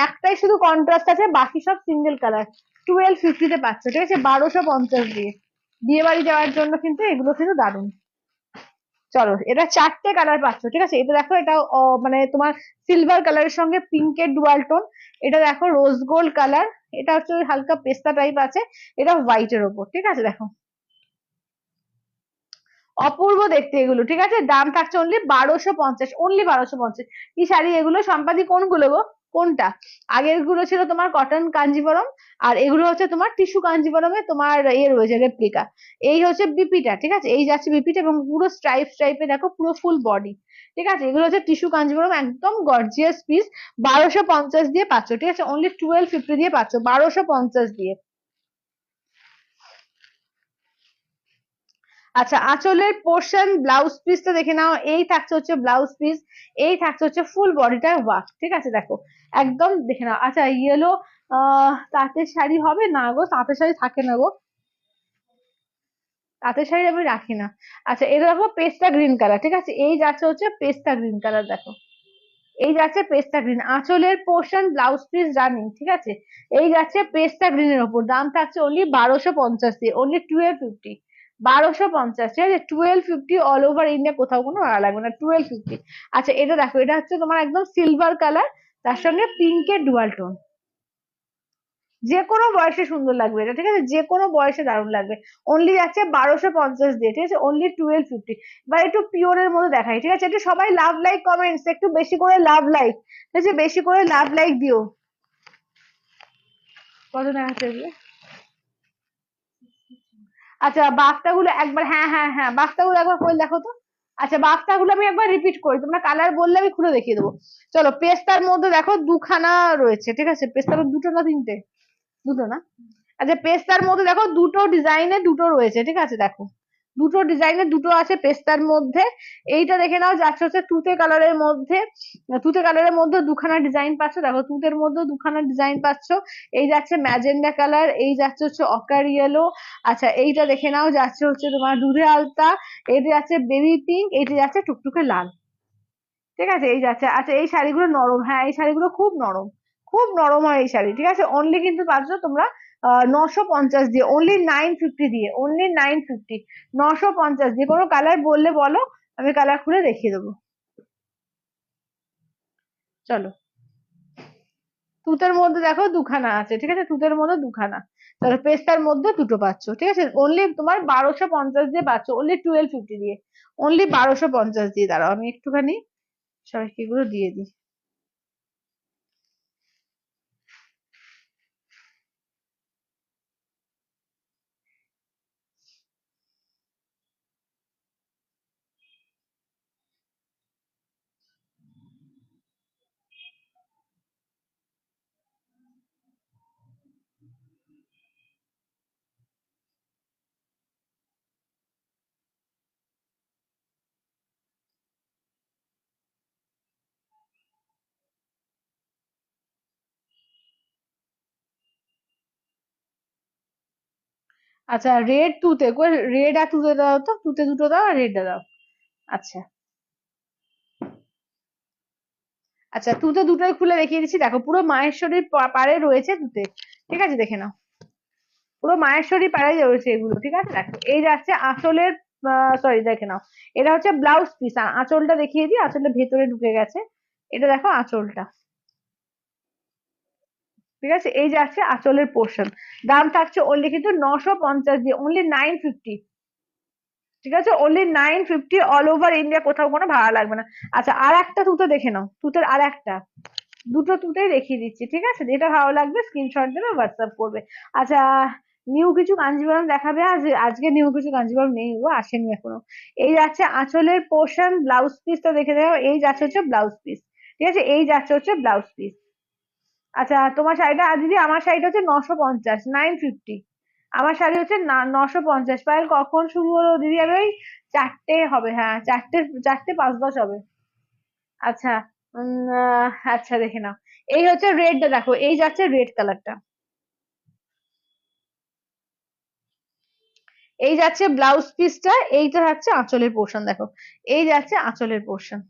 একটাই শুধু কন্ট্রাস্ট আছে, বাকি সব সিঙ্গেল কালার, 1250-তে পাচ্ছ, ঠিক আছে, 1250 দিয়ে। বিয়ে বাড়ি যাওয়ার জন্য কিন্তু এগুলো কিন্তু দারুণ। চলো এটা চারটে কালার পাচ্ছ, ঠিক আছে, এটা দেখো, এটা মানে তোমার সিলভার কালারের সঙ্গে পিঙ্কের ডুয়াল টোন, এটা দেখো রোজ গোল্ড কালার, এটা হচ্ছে ওই হালকা পেস্তা টাইপ আছে, এটা হোয়াইটের ওপর, ঠিক আছে, দেখো অপূর্ব দেখতে এগুলো, ঠিক আছে। দাম থাকছে অনলি 1250, অনলি 1250। কি শাড়ি এগুলো, সম্পাদি কোনগুলো গো? কোনটা? আগের গুলো ছিল তোমার কটন কাঞ্জিভরম, আর এগুলো হচ্ছে তোমার টিস্যু কাঞ্জিভরমে তোমার রয়েছে রেপ্লিকা। এই হচ্ছে বিপিটা, ঠিক আছে, এই যাচ্ছে বিপিটা, এবং পুরো স্ট্রাইপ স্ট্রাইপে দেখো পুরো ফুল বডি, ঠিক আছে। এগুলো হচ্ছে টিস্যু কাঞ্জিভরম, একদম গর্জিয়াস পিস। 1250 দিয়ে পাচ্ছ, ঠিক আছে, অনলি 1250 দিয়ে পাচ্ছ, 1250 দিয়ে। আচ্ছা, আঁচলের পোর্শন ব্লাউজ পিসটা দেখে নাও। এই থাকছে হচ্ছে ব্লাউজ পিস, এই থাকছে হচ্ছে ফুল বডিটা ওয়ার্ক, ঠিক আছে, দেখো একদম দেখে নাও। আচ্ছা, ইয়েলো তাঁতের শাড়ি হবে না গো, তাঁতের শাড়ি থাকে না গো, তাঁতের শাড়ি আমি রাখি না। আচ্ছা, এটা দেখো পেস্তা গ্রিন কালার, ঠিক আছে, এই যাচ্ছে হচ্ছে পেস্তা গ্রিন কালার, দেখো এই যাচ্ছে পেস্তা গ্রিন, আঁচলের পোর্শন ব্লাউজ পিস রানিং, ঠিক আছে। এই যাচ্ছে পেস্তা গ্রিনের ওপর, দাম থাকছে অনলি 1250 দিয়ে, অনলি 1250, 1250, ঠিক আছে, 1250 অল ওভার ইন্ডিয়া, কোথাও কোনো ভাড়া লাগবে না, 1250। আচ্ছা, এটা দেখো, এটা হচ্ছে তোমার একদম সিলভার কালার, তার সঙ্গে পিঙ্কের ডুয়াল টোন, যে কোনো বয়সে সুন্দর লাগবে এটা, ঠিক আছে, যে কোনো বয়সে দারুণ লাগবে। অনলি যাচ্ছে 1250 দিয়ে, ঠিক আছে, অনলি 1250। বা একটু পিওরের মধ্যে দেখাই, ঠিক আছে, একটু সবাই লাভ লাইক কমেন্টস, একটু বেশি করে লাভ লাইক, ঠিক আছে, বেশি করে লাভ লাইক দিও। কত দেখাচ্ছে এগুলো? আচ্ছা, বাফটা গুলো একবার, হ্যাঁ হ্যাঁ হ্যাঁ, বাফটা গুলো একবার করে দেখো তো। আচ্ছা, বাফটা গুলো আমি একবার রিপিট করি, তোমরা কালার বললে আমি খুলে দেখিয়ে দেবো। চলো, পেস্তার মধ্যে দেখো দুখানা রয়েছে, ঠিক আছে, পেস্তার দুটো না তিনটে? দুটো না? আচ্ছা, পেস্তার মধ্যে দেখো দুটো ডিজাইনে দুটো রয়েছে, ঠিক আছে, দেখো দুটো ডিজাইনে দুটো আছে পেস্তার মধ্যে। এইটা দেখে নাও, যাচ্ছে হচ্ছে তুতে কালারের মধ্যে, তুতে কালারের মধ্যে দুখানা ডিজাইন পাচ্ছ, দেখো তুতের মধ্যে দুখানা ডিজাইন পাচ্ছ। এই যাচ্ছে ম্যাজেন্ডা কালার, এই যাচ্ছে হচ্ছে অকার ইয়েলো। আচ্ছা, এইটা দেখে নাও, যাচ্ছে হচ্ছে তোমার দুধে আলতা, এইটা যাচ্ছে বেবি পিঙ্ক, এইটা যাচ্ছে টুকটুকে লাল, ঠিক আছে, এই যাচ্ছে। আচ্ছা, এই শাড়িগুলো নরম, হ্যাঁ এই শাড়িগুলো খুব নরম, খুব নরম হয় এই শাড়ি, ঠিক আছে, অনলি কিন্তু পাচ্ছ তোমরা 950 দিয়ে, অনলি 950 দিয়ে, অনলি 950, 950 দিয়ে। কোনো কালার বললে বলো, আমি কালার খুলে দেখিয়ে দেবো। চলো, তুতের মধ্যে দেখো দুখানা আছে, ঠিক আছে, তুতের মধ্যে দুখানা। তাহলে পেস্তার মধ্যে দুটো পাচ্ছ, ঠিক আছে, অনলি তোমার 1250 দিয়ে পাচ্ছ, অনলি 1250 দিয়ে, অনলি 1250 দিয়ে। দাঁড়াও আমি একটুখানি সবাইকে এগুলো দিয়ে দিই। আচ্ছা, রেড তুতে কই, রেড আর তুতে দাও তো, তুতে দুটো দাও আর রেড দাও। আচ্ছা, আচ্ছা, তুতে দুটোই খুলে দেখিয়ে দিচ্ছি, দেখো পুরো মাহেশ্বরীর পাড়ে রয়েছে তুতে, ঠিক আছে, দেখে নাও পুরো মাহেশ্বরী পাড়ায় রয়েছে এগুলো, ঠিক আছে, দেখো এই যাচ্ছে আঁচলের, সরি দেখে নাও, এটা হচ্ছে ব্লাউজ পিস, আঁচলটা দেখিয়ে দিই, আঁচলটা ভেতরে ঢুকে গেছে, এটা দেখো আঁচলটা, ঠিক আছে, এই যাচ্ছে আঁচলের পোর্শন। দাম থাকছে অনলি কিন্তু 950 দিয়ে, অনলি 950, ঠিক আছে, অনলি 950 অল ওভার ইন্ডিয়া, কোথাও কোনো ভাড়া লাগবে না। আচ্ছা, আর একটা তুতে দেখে নাও, তুতের আর একটা, দুটো তুতেই দেখিয়ে দিচ্ছি, ঠিক আছে, যেটা ভালো লাগবে স্ক্রিনশট দেবে, হোয়াটসঅ্যাপ করবে। আচ্ছা, নিউ কিছু কাঞ্জিভরম দেখাবে আজ? আজকে নিউ কিছু কাঞ্জিভরম নেই, ও আসেনি এখনো। এই যাচ্ছে আঁচলের পোর্শন, ব্লাউজ পিসটা দেখে দেখো, এই যাচ্ছে হচ্ছে ব্লাউজ পিস, ঠিক আছে, এই যাচ্ছে হচ্ছে ব্লাউজ পিস। আচ্ছা, তোমার শাড়িটা দিদি, আমার শাড়িটা হচ্ছে 950, 950, আমার শাড়ি হচ্ছে 950। পায়েল কখন শুরু হলো দিদি? আমি ওই 4টে হবে, হ্যাঁ 4টে, 4টে 5-10 হবে। আচ্ছা, আচ্ছা দেখে নাও, এই হচ্ছে রেডটা, দেখো এই যাচ্ছে রেড কালারটা, এই যাচ্ছে ব্লাউজ পিসটা, এইটা হচ্ছে আঁচলের পোর্শন, দেখো এই যাচ্ছে আঁচলের পোর্শন।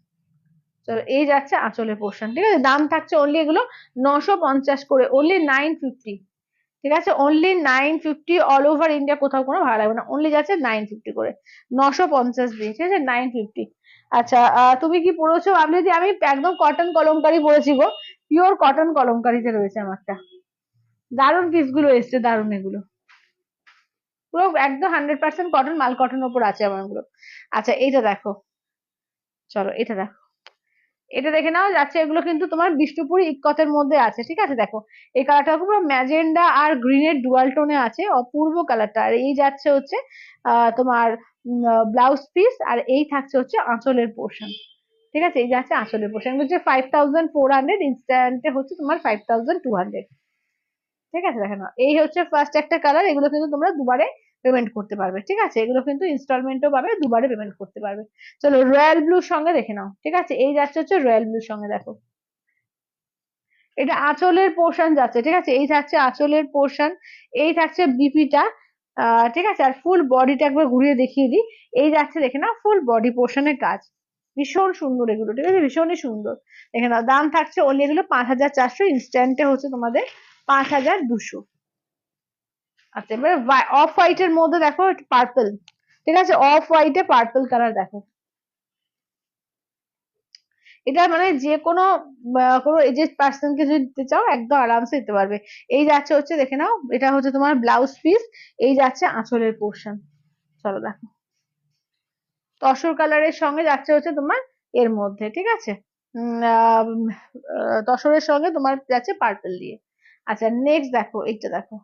চলো, এই যাচ্ছে আঁচলের পোর্শন, ঠিক আছে, দাম থাকছে অনলি এগুলো 950 করে, অনলি 950, ঠিক আছে, অনলি 950 অল ওভার ইন্ডিয়া, কোথাও কোনো ভাড়া লাগবে না, অনলি যাচ্ছে 950 করে, 950 দিয়ে, ঠিক আছে, 950। আচ্ছা, তুমি কি পড়েছো ভাবলে যে আমি একদম কটন কলমকারি পরেছি গো, পিওর কটন কলমকারিতে রয়েছে আমারটা, দারুণ পিস গুলো এসছে, দারুণ এগুলো, পুরো একদম 100% কটন, মাল কটন ওপর আছে আমার গুলো। আচ্ছা, এইটা দেখো, চলো এটা দেখো, এটা দেখে নাও যাচ্ছে, এগুলো কিন্তু তোমার বিষ্ণুপুরি ইক্কতের মধ্যে আছে, ঠিক আছে। দেখো এই কালারটা পুরো ম্যাজেন্ডা আর গ্রিনের ডুয়াল টোনে আছে, অপূর্ব কালারটা। আর এই যাচ্ছে হচ্ছে তোমার ব্লাউজ পিস, আর এই থাকছে হচ্ছে আঁচলের পোর্শন, ঠিক আছে। এই যাচ্ছে আঁচলের পোর্শন, হচ্ছে 5400, ইনস্ট্যান্টে হচ্ছে তোমার 5200। ঠিক আছে, দেখে নাও এই হচ্ছে ফার্স্ট একটা কালার। এগুলো কিন্তু তোমরা দুবারে পেমেন্ট করতে পারবে, ঠিক আছে। এগুলো কিন্তু ইনস্টলমেন্টও পাবে, দুবারে পেমেন্ট করতে পারবে। চলো রয়্যাল ব্লুর সঙ্গে দেখে নাও, ঠিক আছে। এই যাচ্ছে হচ্ছে রয়্যাল ব্লুর সঙ্গে, দেখো এটা আঁচলের পোর্শন যাচ্ছে, ঠিক আছে। এই থাকছে আঁচলের পোর্শন, এই থাকছে বিপিটা, ঠিক আছে। আর ফুল বডিটা একবার ঘুরিয়ে দেখিয়ে দিই। এই যাচ্ছে দেখে নাও ফুল বডি পোর্শনের কাজ, ভীষণ সুন্দর এগুলো, ঠিক আছে, ভীষণই সুন্দর। দেখে নাও দাম থাকছে ওনলি এগুলো 5400, ইনস্ট্যান্টে হচ্ছে তোমাদের 5200। আচ্ছা এবার অফ হোয়াইটের মধ্যে দেখো পার্পল, ঠিক আছে, অফ হোয়াইটে পার্পল কালার দেখো। এটা মানে যে কোনো কোনো এজেড পার্সন কে যদি দিতে চাও একদম আরামসে দিতে পারবে। এই যাচ্ছে হচ্ছে দেখে নাও, এটা হচ্ছে তোমার ব্লাউজ পিস, এই যাচ্ছে আঁচলের পোর্শন। চলো দেখো তসর কালারের সঙ্গে যাচ্ছে হচ্ছে তোমার এর মধ্যে, ঠিক আছে। তসরের সঙ্গে তোমার যাচ্ছে পার্পল দিয়ে। আচ্ছা নেক্সট দেখো এইটা দেখো।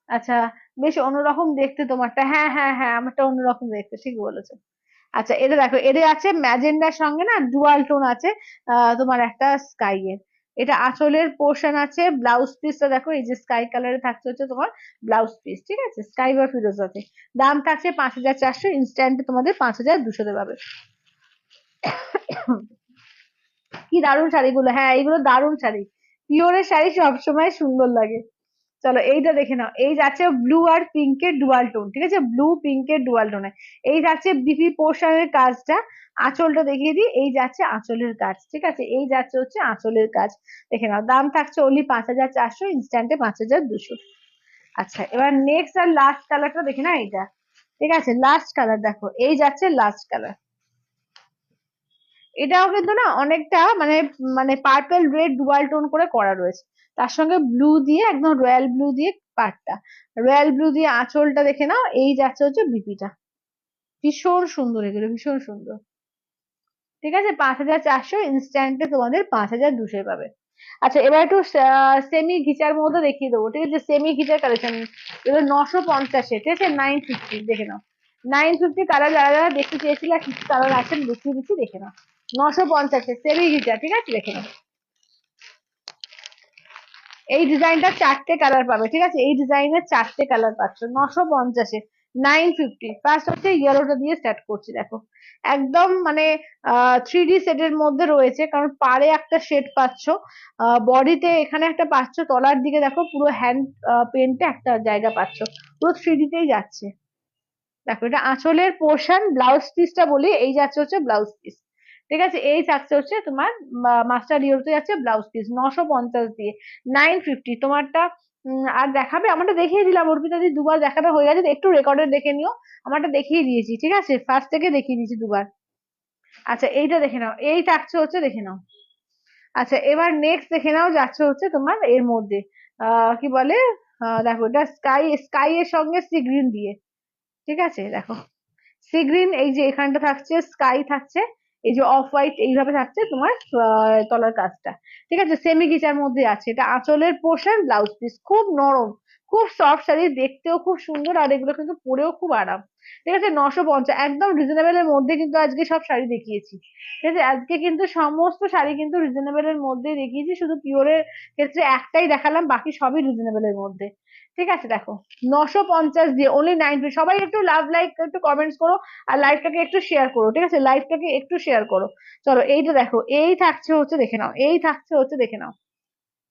আচ্ছা বেশ অন্যরকম দেখতে তোমারটা, হ্যাঁ হ্যাঁ হ্যাঁ আমারটা অন্যরকম দেখতে, ঠিক বলেছো। আচ্ছা এটা দেখো, এটা আছে ম্যাজেন্ডার সঙ্গে না ডুয়াল টোন আছে, তোমার একটা স্কাই এর। এটা আঁচলের পোর্শন আছে, ব্লাউজ পিসটা দেখো এই যে স্কাই কালারে থাকছে হচ্ছে তোমার ব্লাউজ পিস, ঠিক আছে, স্কাই বা ফিরোজাতে। দাম থাকছে 5400, ইনস্ট্যান্টে তোমাদের 5200 তে পাবে। কি দারুণ শাড়িগুলো, হ্যাঁ এইগুলো দারুণ শাড়ি, পিওরের শাড়ি সবসময় সুন্দর লাগে। চলো এইটা দেখে নাও, এই যাচ্ছে ব্লু আর পিঙ্কের ডুয়াল টোন, ঠিক আছে, ব্লু পিঙ্কের ডুয়াল টোনে। এই যাচ্ছে বিপি পোর্শনের কাজটা, আঁচলটা দেখিয়ে দিই, এই যাচ্ছে আঁচলের কাজ, ঠিক আছে, এই যাচ্ছে হচ্ছে আঁচলের কাজ। দেখে নাও দাম থাকছে ওনলি 5400, ইনস্ট্যান্টে 5200। আচ্ছা এবার নেক্সট আর লাস্ট কালারটা দেখে না এইটা, ঠিক আছে, লাস্ট কালার দেখো, এই যাচ্ছে লাস্ট কালার। এটাও কিন্তু না অনেকটা মানে মানে পার্পল রেড ডুয়াল টোন করে করা রয়েছে, তার সঙ্গে ব্লু দিয়ে একদম রয়্যাল ব্লু দিয়ে পাড়টা, রয়্যাল ব্লু দিয়ে আঁচলটা দেখে নাও, এই যাচ্ছে হচ্ছে বিপিটা। ভীষণ সুন্দর এগুলো, ভীষণ সুন্দর, ঠিক আছে। 5400, ইনস্ট্যান্টে তোমাদের 5200 পাবে। আচ্ছা এবার একটু সেমি ঘিচার মধ্যে দেখিয়ে দেবো, ঠিক আছে, সেমি ঘিচার কালেকশন। এগুলো 950, ঠিক আছে, 950 দেখে নাও। 950 কালার, যারা যারা দেখতে চেয়েছিল কিছু কালার আছে আমি দেখিয়ে দিচ্ছি, দেখে নাও। 950 সেমি ঘিচার, ঠিক আছে, দেখে নাও। এই ডিজাইনটা চারটে কালার পাবে, ঠিক আছে, এই ডিজাইনের চারটে কালার পাচ্ছ 950-এ। 950, ফার্স্ট হচ্ছে ইয়েলোটা দিয়ে স্টার্ট করছি, দেখো একদম মানে 3D সেটের মধ্যে রয়েছে, কারণ পাড়ে একটা শেড পাচ্ছ, বডিতে এখানে একটা পাচ্ছ, তলার দিকে দেখো পুরো হ্যান্ড পেন্টে একটা জায়গা পাচ্ছ, পুরো 3D তেই যাচ্ছে। দেখো এটা আঁচলের পোর্শন, ব্লাউজ পিসটা বলি, এই যাচ্ছে হচ্ছে ব্লাউজ পিস, ঠিক আছে। এই থাকছে হচ্ছে তোমার মাস্টার ইয়েলোতে যাচ্ছে ব্লাউজ পিস 950 দিয়ে। 950 তোমারটা। আর দেখাবে, আমারটা দেখিয়ে দিলাম অর্পিতা দি, দুবার দেখাটা হয়ে গেছে, একটু রেকর্ডে দেখে নিও। আমারটা দেখিয়ে দিয়েছি, ঠিক আছে, ফার্স্ট থেকে দেখিয়ে দিয়েছি দুবার। আচ্ছা এইটা দেখে নাও, এই থাকছে হচ্ছে দেখে নাও। আচ্ছা এবার নেক্সট দেখে নাও যাচ্ছে হচ্ছে তোমার এর মধ্যে কি বলে, দেখো এটা স্কাই, স্কাই এর সঙ্গে সি গ্রিন দিয়ে, ঠিক আছে। দেখো সি গ্রিন, এই যে এখানটা থাকছে স্কাই থাকছে, এই যে অফ হোয়াইট এইভাবে থাকছে তোমার তলার কাজটা, ঠিক আছে, সেমি গিচার মধ্যে আছে। এটা আঁচলের পোর্শন, ব্লাউজ পিস, খুব নরম, খুব সফট শাড়ি, দেখতেও খুব সুন্দর, আর এগুলো কিন্তু পরেও খুব আরাম, ঠিক আছে। 950, একদম রিজনেবল এর মধ্যে কিন্তু আজকে সব শাড়ি দেখিয়েছি, ঠিক আছে। আজকে কিন্তু সমস্ত শাড়ি কিন্তু রিজনেবল এর মধ্যে দেখিয়েছি, শুধু পিওরের ক্ষেত্রে একটাই দেখালাম, বাকি সবই রিজনেবল এর মধ্যে, ঠিক আছে। দেখো 950 দিয়ে অনলি 9, সবাই একটু লাভ লাইক একটু কমেন্টস করো, আর লাইভটাকে একটু শেয়ার করো, ঠিক আছে, লাইভটাকে একটু শেয়ার করো। চলো এইটা দেখো, এই থাকছে হচ্ছে দেখে নাও, এই থাকছে হচ্ছে দেখে নাও,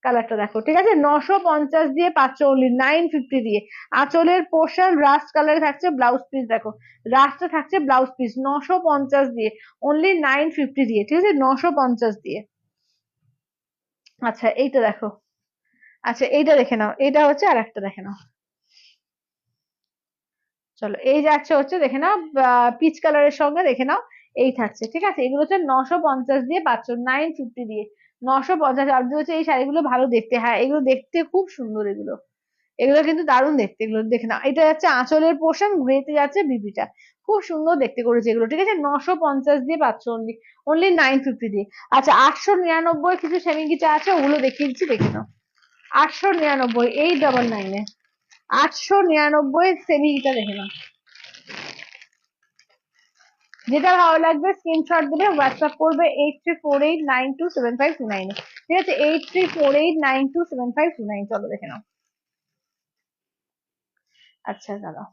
কালারটা দেখো, ঠিক আছে। 950 দিয়ে পাচ্ছ অনলি 950 দিয়ে। আঁচলের পোর্শন রাস্ট কালারে থাকছে, ব্লাউজ পিস দেখো, রাস্টে থাকছে ব্লাউজ পিস 950 দিয়ে, অনলি 950 দিয়ে, ঠিক আছে, 950 দিয়ে। আচ্ছা এইটা দেখো, আচ্ছা এইটা দেখে নাও, এইটা হচ্ছে আর একটা দেখে নাও। চলো এই যাচ্ছে হচ্ছে দেখে নাও, পিচ কালারের সঙ্গে দেখে নাও, এই থাকছে, ঠিক আছে। এগুলো হচ্ছে 950 দিয়ে পাচ্ছ, 950 দিয়ে। 950, আর হচ্ছে এই শাড়িগুলো ভালো দেখতে, হ্যাঁ এগুলো দেখতে খুব সুন্দর এগুলো, এগুলো কিন্তু দারুণ দেখতে, এগুলো দেখে না। এটা যাচ্ছে আঁচলের পোর্শন, গ্রেতে যাচ্ছে বিপিটা, খুব সুন্দর দেখতে করেছে এগুলো, ঠিক আছে। 950 দিয়ে পাচ্ছ, অনলি অনলি 950 দিয়ে। আচ্ছা 899 কিছু সেমি গিচা আছে, ওগুলো দেখিয়ে দিচ্ছি, দেখে নাও। 899, 899 899 সেমি গিটা দেখে নাও। যেটা ভালো লাগবে স্ক্রিনশট দিলে হোয়াটসঅ্যাপ করবে 8348927529, ঠিক আছে, 8348927529। চলো দেখে নাও। আচ্ছা দাদা,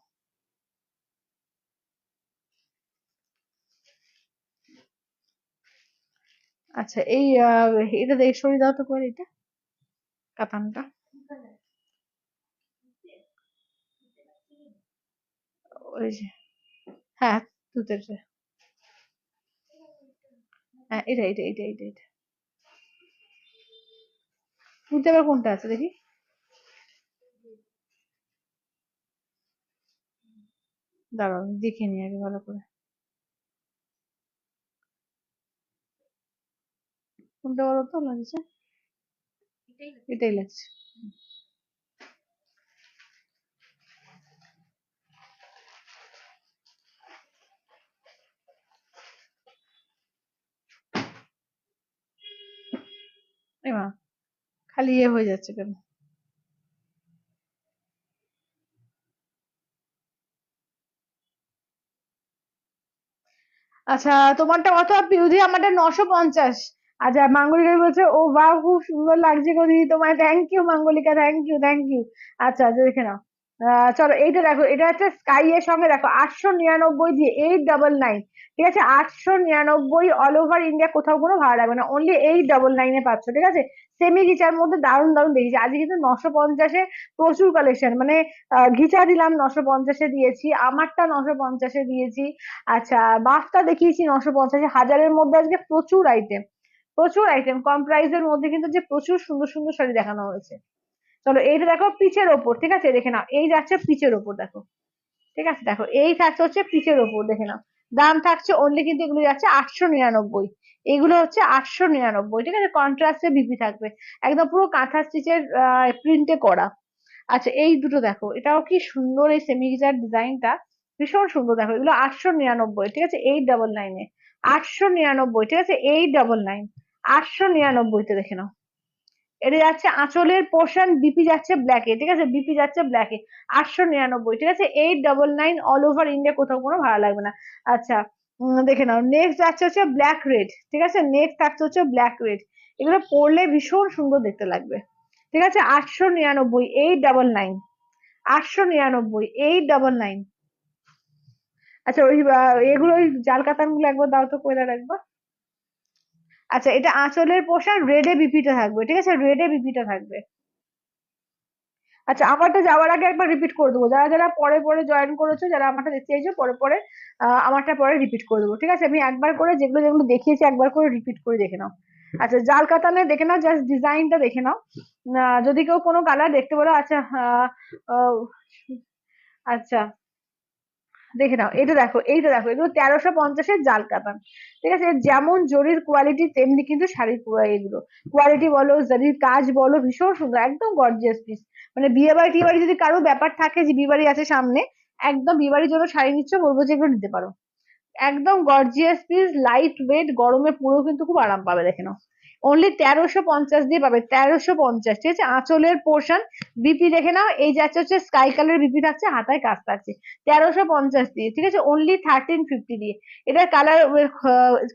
আচ্ছা এই এটা দেখে সরিয়ে দাও তো করে, এটা কাতানটা, ওই যে, হ্যাঁ তুতের, হ্যাঁ এটা তুতে আবার কোনটা আছে দেখি, দাঁড়াও দেখে নি আগে ভালো করে, কোনটা বলো তো লাগছে, এটাই লাগছে। এমা খালি ইয়ে হয়ে যাচ্ছে কেন? আচ্ছা তোমারটা কত পিউজি? আমারটা 950। আচ্ছা মাঙ্গলিকা বলছে ও বাহ খুব সুন্দর লাগছে গো দিদি তোমায়, thank you Mangalika, thank you thank you. আচ্ছা আচ্ছা দেখে নাও। চলো এইটা দেখো, এটা হচ্ছে স্কাই এর সঙ্গে দেখো 899 দিয়ে 899, ঠিক আছে, 899 অল ওভার ইন্ডিয়া, কোথাও কোনো ভাড়া লাগবে না, অনলি 899 পাচ্ছ, ঠিক আছে। সেমি গিচার মধ্যে দারুণ দারুণ দেখেছি আজকে কিন্তু 950-এ প্রচুর কালেকশন, মানে ঘিচা দিলাম 950-এ দিয়েছি, আমারটা 950-এ দিয়েছি। আচ্ছা বাফটা দেখিয়েছি 950, হাজারের মধ্যে আজকে প্রচুর আইটেম, প্রচুর আইটেম কম প্রাইসের মধ্যে কিন্তু যে প্রচুর সুন্দর সুন্দর শাড়ি দেখানো হয়েছে। চলো এইটা দেখো পিচের ওপর, ঠিক আছে, দেখে নাও, এই যাচ্ছে পিচের ওপর দেখো, ঠিক আছে, দেখো এই থাকছে হচ্ছে পিচের ওপর, দেখে নাও। দাম থাকছে অনলি কিন্তু এগুলো যাচ্ছে 899, এগুলো হচ্ছে 899, ঠিক আছে, কন্ট্রাস্টে বিপি থাকবে, একদম পুরো কাঁথা স্টিচের প্রিন্টে করা। আচ্ছা এই দুটো দেখো, এটাও কি সুন্দর, এই সেমি গিজার ডিজাইনটা ভীষণ সুন্দর, দেখো এগুলো 899, ঠিক আছে, 899-এ 899, ঠিক আছে, 899, 899-তে দেখে নাও। এটা যাচ্ছে আঁচলের পোর্শন, বিপি যাচ্ছে ব্ল্যাকে, ঠিক আছে, বিপি যাচ্ছে ব্ল্যাকে, 899, ঠিক আছে, 899 অল ওভার ইন্ডিয়া, কোথাও কোনো ভাড়া লাগবে না। আচ্ছা দেখে নাও, নেক্সট যাচ্ছে হচ্ছে ব্ল্যাক রেড, ঠিক আছে, নেক্সট থাকছে হচ্ছে ব্ল্যাক রেড, এগুলো পরলে ভীষণ সুন্দর দেখতে লাগবে, ঠিক আছে, 899, 899, 899, 899। আচ্ছা ওই এগুলো ওই জাল কাতান গুলো একবার দাও তো, কয়লা রাখবো। আচ্ছা এটা আঁচলের পোর্শন, রেডে বিপিটা থাকবে, ঠিক আছে, রেডে বিপিটা থাকবে। আচ্ছা আমারটা যাওয়ার আগে একবার রিপিট করে দেবো, যারা যারা পরে পরে জয়েন করেছো, যারা আমারটা দেখতে চাইছো পরে পরে, আমারটা পরে রিপিট করে দেবো, ঠিক আছে, আমি একবার করে যেগুলো যেগুলো দেখিয়েছি একবার করে রিপিট করে দেখে নাও। আচ্ছা জাল কাতানে দেখে নাও, জাস্ট ডিজাইনটা দেখে নাও, যদি কেউ কোনো কালার দেখতে বলো। আচ্ছা আহ, আচ্ছা দেখে নাও, এটা দেখো, এইটা দেখো, এগুলো 1350-এর জাল কাতান, ঠিক আছে, যেমন জরির কোয়ালিটি তেমনি কিন্তু শাড়ির এগুলো কোয়ালিটি বলো, জরির কাজ বলো, ভীষণ সুন্দর, একদম গর্জিয়াস পিস। মানে বিয়ে বাড়ি টিয়ে বাড়ি যদি কারো ব্যাপার থাকে যে বিয়ে বাড়ি আছে সামনে, একদম বিয়ে বাড়ির জন্য শাড়ি নিচ্ছ, বলবো যে এগুলো নিতে পারো, একদম গর্জিয়াস পিস, লাইট ওয়েট, গরমে পুরো কিন্তু খুব আরাম পাবে, দেখে নাও। অনলি 1350 দিয়ে পাবে, 1350, ঠিক আছে, আঁচলের পোর্শন, বিপি দেখে নাও, এই যাচ্ছে হচ্ছে স্কাই কালার বিপি থাকছে, হাতায় কাজ থাকছে, 1350 দিয়ে, ঠিক আছে, অনলি 1350 দিয়ে। এটার কালার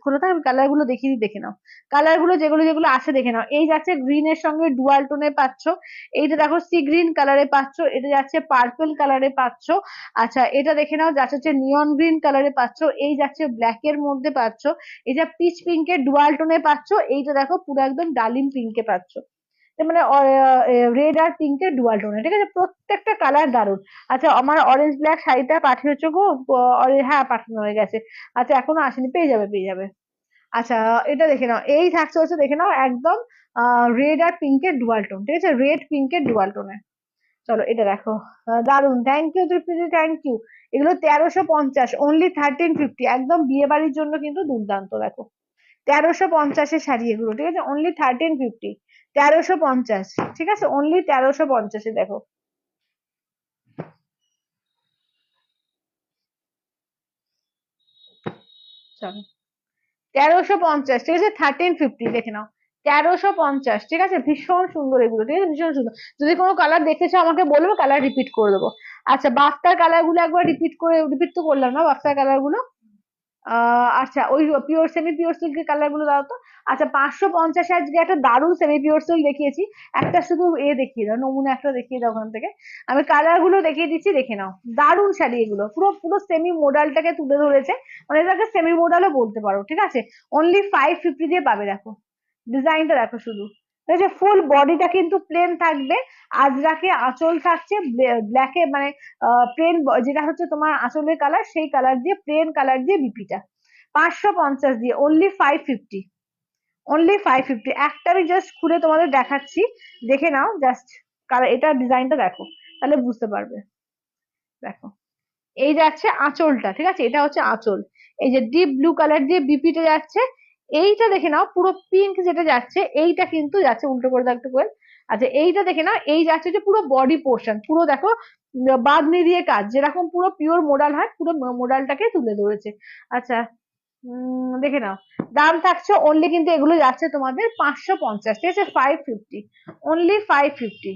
খোলা থাকবে, কালার গুলো দেখিয়ে দিই, দেখে নাও, কালার গুলো যেগুলো যেগুলো আছে দেখে নাও, এই যাচ্ছে গ্রিন এর সঙ্গে ডুয়াল টোনে পাচ্ছ, এইটা দেখো সি গ্রিন কালারে পাচ্ছ, এটা যাচ্ছে পার্পল কালারে পাচ্ছ। আচ্ছা এটা দেখে নাও, যাচ্ছে হচ্ছে নিয়ন গ্রিন কালারে পাচ্ছ, এই যাচ্ছে ব্ল্যাক এর মধ্যে পাচ্ছ, এই যে পিচ পিঙ্কের ডুয়াল টোনে পাচ্ছ, এইটা দেখো পুরো একদম ডালিম পিঙ্কে পাচ্ছ, তার মানে রেড আর পিঙ্কের ডুয়াল টোনে, ঠিক আছে, প্রত্যেকটা কালার দারুন। আচ্ছা আমার অরেঞ্জ ব্ল্যাক শাড়িটা পাঠিয়েছো গো? হ্যাঁ পাঠানো হয়ে গেছে। আচ্ছা এখনো আসেনি, পেয়ে যাবে পেয়ে যাবে। আচ্ছা এটা দেখে নাও, এই থাকছে হচ্ছে দেখে নাও একদম রেড আর পিঙ্কের ডুয়াল টোন, ঠিক আছে, রেড পিঙ্কের ডুয়াল টোনে। চলো এটা দেখো, দারুন, থ্যাংক ইউ তৃপ্তিদি, থ্যাংক ইউ। এগুলো 1350, অনলি 1350, একদম বিয়ে বাড়ির জন্য কিন্তু দুর্দান্ত, দেখো 1350-এর শাড়ি এগুলো, ঠিক আছে, অনলি 1350, 1350, ঠিক আছে, অনলি 1350-এ দেখো। চলো 1350, ঠিক আছে, 1350 দেখে নাও। 1350, ঠিক আছে, ভীষণ সুন্দর এগুলো, ঠিক আছে, ভীষণ সুন্দর। যদি কোনো কালার দেখেছো আমাকে বলবে, কালার রিপিট করে দেবো। আচ্ছা, বাফটার কালার গুলো একবার রিপিট তো করলাম না, বাফটার কালার গুলো। আচ্ছা, ওই পিওর সেমি পিওর সিল্কের কালার গুলো দাও তো। আচ্ছা, 550 আজকে একটা দারুণ সেমি পিওর সিল্ক দেখিয়েছি। একটা শুধু দেখিয়ে দাও, নমুনা একটা দেখিয়ে দাও ওখান থেকে। আমি কালার গুলো দেখিয়ে দিচ্ছি, দেখে নাও। দারুণ শাড়ি এগুলো, পুরো পুরো সেমি মডেলটাকে তুলে ধরেছে। মানে এটাকে সেমি মডেলও বলতে পারো, ঠিক আছে। অনলি 550 দিয়ে পাবে, দেখো ডিজাইনটা দেখো শুধু। ঠিক আছে, ফুল বডিটা কিন্তু প্লেন থাকবে। আজরাকে আঁচল থাকছে ব্ল্যাকে, মানে প্লেন, যেটা হচ্ছে তোমার আঁচলের কালার, সেই কালার দিয়ে, প্লেন কালার দিয়ে বিপিটা। 550 দিয়ে, অনলি 550। অনলি 550। একটা আমি জাস্ট খুলে তোমাদের দেখাচ্ছি, দেখে নাও জাস্ট। কারণ এটা ডিজাইনটা দেখো, তাহলে বুঝতে পারবে। দেখো, এই যাচ্ছে আঁচলটা, ঠিক আছে, এটা হচ্ছে আঁচল। এই যে ডিপ ব্লু কালার দিয়ে বিপিটা যাচ্ছে। এইটা দেখে নাও, পুরো পিঙ্ক যেটা যাচ্ছে, এইটা কিন্তু যাচ্ছে উল্টো করে দাও একটু করে। আচ্ছা, এইটা দেখে নাও, এই যাচ্ছে যে পুরো বডি পোর্শন, পুরো দেখো বাঁধনি দিয়ে কাজ, যেরকম পুরো পিওর মোডাল হয়, পুরো মোডালটাকে তুলে ধরেছে। আচ্ছা, দেখে নাও। দাম থাকছে অনলি, কিন্তু এগুলো যাচ্ছে তোমাদের 550, ঠিক আছে, 550, অনলি 550।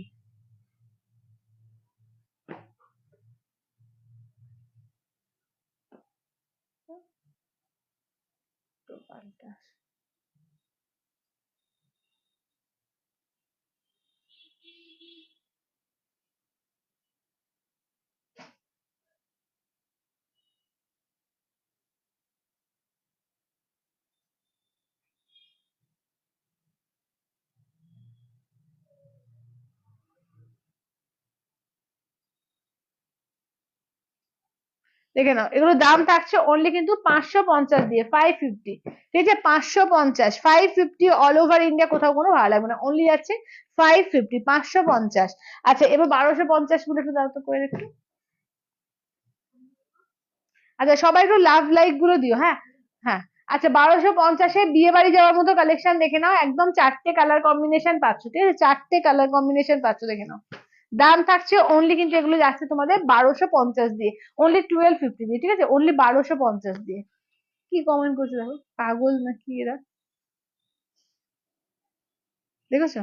দেখে নাও, এগুলো দাম থাকছে অনলি কিন্তু 550 দিয়ে, 550, ঠিক আছে, 550, 550 অল ওভার ইন্ডিয়া, কোথাও কোনো ভালো লাগবে না, অনলি যাচ্ছে 550, 550। আচ্ছা, এবার 1250 গুলো একটু দাও তো করে একটু। আচ্ছা, সবাই একটু লাভ লাইক গুলো দিও, হ্যাঁ। হ্যাঁ। আচ্ছা, 1250-এ বিয়ে বাড়ি যাওয়ার মতো কালেকশন দেখে নাও, একদম চারটে কালার কম্বিনেশন পাচ্ছ, ঠিক আছে, চারটে কালার কম্বিনেশন পাচ্ছ, দেখে নাও। দাম থাকছে অনলি, কিন্তু এগুলো যাচ্ছে তোমাদের 1250 দিয়ে, অনলি 1250 দিয়ে, ঠিক আছে, অনলি 1250 দিয়ে। কি কমেন্ট করছে দেখো, পাগল নাকি এরা, দেখেছো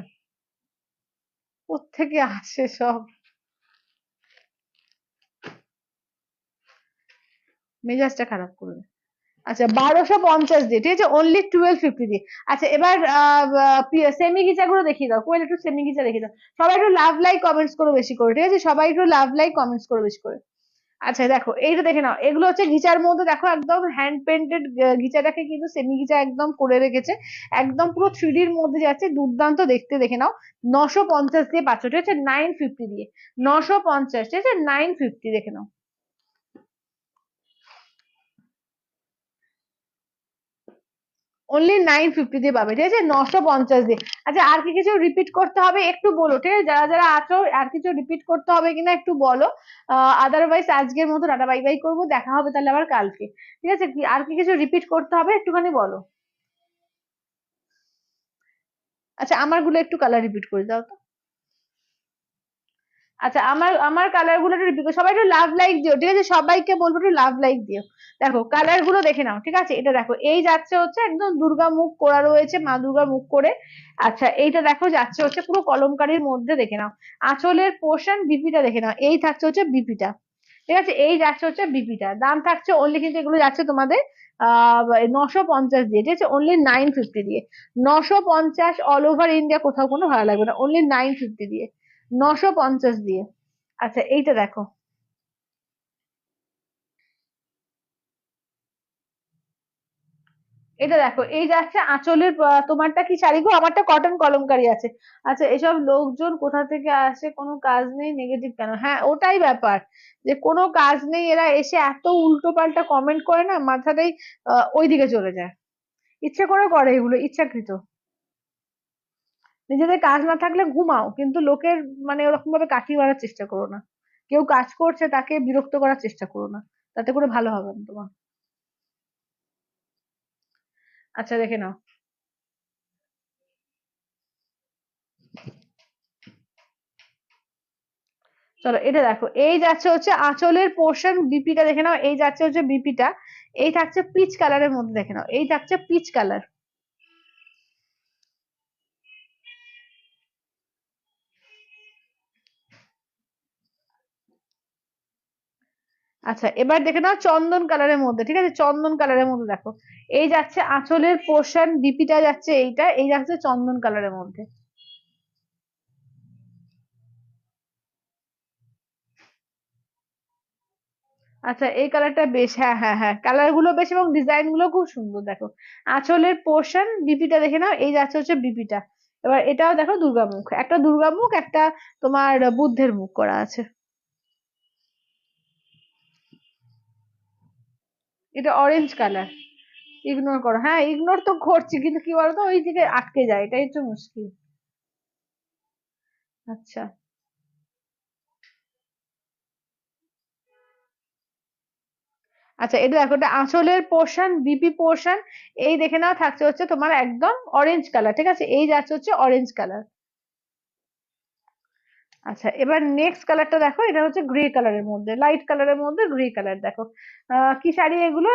কোত্থেকে আসে সব, মেজাজটা খারাপ করে দেয়। আচ্ছা, 1250 দিয়ে, ঠিক আছে, অনলি 1250 দিয়ে। আচ্ছা, এবার সেমি গিচা গুলো দেখিয়ে দাও, কোয়েল একটু সেমি গিচা দেখিয়ে দাও। সবাই একটু লাভ লাইক কমেন্টস করো বেশি করে, ঠিক আছে, সবাই একটু লাভ লাইক কমেন্টস করো বেশি করে। আচ্ছা, দেখো এইটা দেখে নাও, এগুলো হচ্ছে গিচার মধ্যে, দেখো একদম হ্যান্ড পেন্টেড গিচাটাকে কিন্তু সেমি গিচা একদম করে রেখেছে। একদম পুরো 3D-র মধ্যে যাচ্ছে, দুর্দান্ত দেখতে, দেখে নাও। 950 দিয়ে পাচ্ছ, ঠিক আছে, 950 দিয়ে, 950, ঠিক আছে, 950, দেখে নাও। অনলি 950 দিয়ে পাবে, ঠিক আছে, 950 দিয়ে। আচ্ছা, আর কি কিছু রিপিট করতে হবে একটু বলো, ঠিক আছে, যারা যারা আছো, আর কিছু রিপিট করতে হবে কিনা একটু বলো। আদারওয়াইজ আজকের মতো টাটা বাই বাই করবো, দেখা হবে তাহলে আবার কালকে। ঠিক আছে, কি আর কি কিছু রিপিট করতে হবে একটুখানি বলো। আচ্ছা, আমার গুলো একটু কালার রিপিট করে দাও তো। আচ্ছা, আমার আমার কালার গুলো একটু রিপিট, সবাই একটু লাভ লাইক দিও, ঠিক আছে, সবাইকে বলবো একটু লাভ লাইক দিও। দেখো কালার গুলো দেখে নাও, ঠিক আছে, এটা দেখো, এই যাচ্ছে হচ্ছে একদম দুর্গা মুখ করা রয়েছে, মা দুর্গা মুখ করে। আচ্ছা, এইটা দেখো যাচ্ছে হচ্ছে পুরো কলমকারীর মধ্যে, দেখে নাও। আঁচলের পোর্শন বিপিটা দেখে নাও, এই থাকছে হচ্ছে বিপিটা, ঠিক আছে, এই যাচ্ছে হচ্ছে বিপিটা। দাম থাকছে অনলি, কিন্তু এগুলো যাচ্ছে তোমাদের 950 দিয়ে, ঠিক আছে, অনলি 950 দিয়ে। 950 অল ওভার ইন্ডিয়া, কোথাও কোনো ভালো লাগবে না, অনলি 950 দিয়ে, 950 দিয়ে। আচ্ছা, এইটা দেখো, এটা দেখো, এই যাচ্ছে আঁচলের তোমারটা কি শাড়ি গো, আমারটা কটন কলমকারী আছে। আচ্ছা, এসব লোকজন কোথা থেকে আসে, কোনো কাজ নেই, নেগেটিভ কেন, হ্যাঁ ওটাই ব্যাপার, যে কোনো কাজ নেই, এরা এসে এত উল্টো পাল্টা কমেন্ট করে না, মাথাটাই ওইদিকে চলে যায়। ইচ্ছে করে করে এগুলো, ইচ্ছাকৃত। নিজেদের কাজ না থাকলে ঘুমাও, কিন্তু লোকের মানে ওরকম ভাবে কাটিয়ে মারার চেষ্টা করো না। কেউ কাজ করছে তাকে বিরক্ত করার চেষ্টা করো না, তাতে করে ভালো হবে না তোমার। আচ্ছা, দেখে নাও। চলো, এটা দেখো, এই যাচ্ছে হচ্ছে আঁচলের পোর্শন, বিপিটা দেখে নাও, এই যাচ্ছে হচ্ছে বিপিটা। এই থাকছে পিচ কালারের মধ্যে, দেখে নাও, এই থাকছে পিচ কালার। আচ্ছা এবার দেখে নাও চন্দন কালারের মধ্যে, ঠিক আছে, চন্দন কালারের মধ্যে দেখো, এই যাচ্ছে আঁচলের পোর্শন, বিপিটা যাচ্ছে এইটা, এই যাচ্ছে চন্দন কালারের মধ্যে। আচ্ছা এই কালারটা বেশ, হ্যাঁ হ্যাঁ হ্যাঁ, কালার গুলো বেশ এবং ডিজাইন গুলো খুব সুন্দর দেখো। আঁচলের পোর্শন, বিপিটা দেখে নাও, এই যাচ্ছে হচ্ছে বিপিটা। এবার এটাও দেখো দুর্গা মুখ, একটা দুর্গা মুখ, একটা তোমার বুদ্ধের মুখ করা আছে। এটা অরেঞ্জ কালার। ইগনোর করো, হ্যাঁ ইগনোর তো করছি, কিন্তু কি বলতো ওই দিকে আটকে যায়, এটাই হচ্ছে মুশকিল। আচ্ছা আচ্ছা, এটা দেখো, এটা আঁচলের পোর্শন, বিপি পোর্শন, এই দেখে নাও থাকছে হচ্ছে তোমার একদম অরেঞ্জ কালার, ঠিক আছে, এই যাচ্ছে হচ্ছে অরেঞ্জ কালার। আচ্ছা এবার নেক্সট কালারটা দেখো, এটা হচ্ছে গ্রে কালারের মধ্যে, লাইট কালারের মধ্যে গ্রে কালার দেখো। কি শাড়ি এগুলো?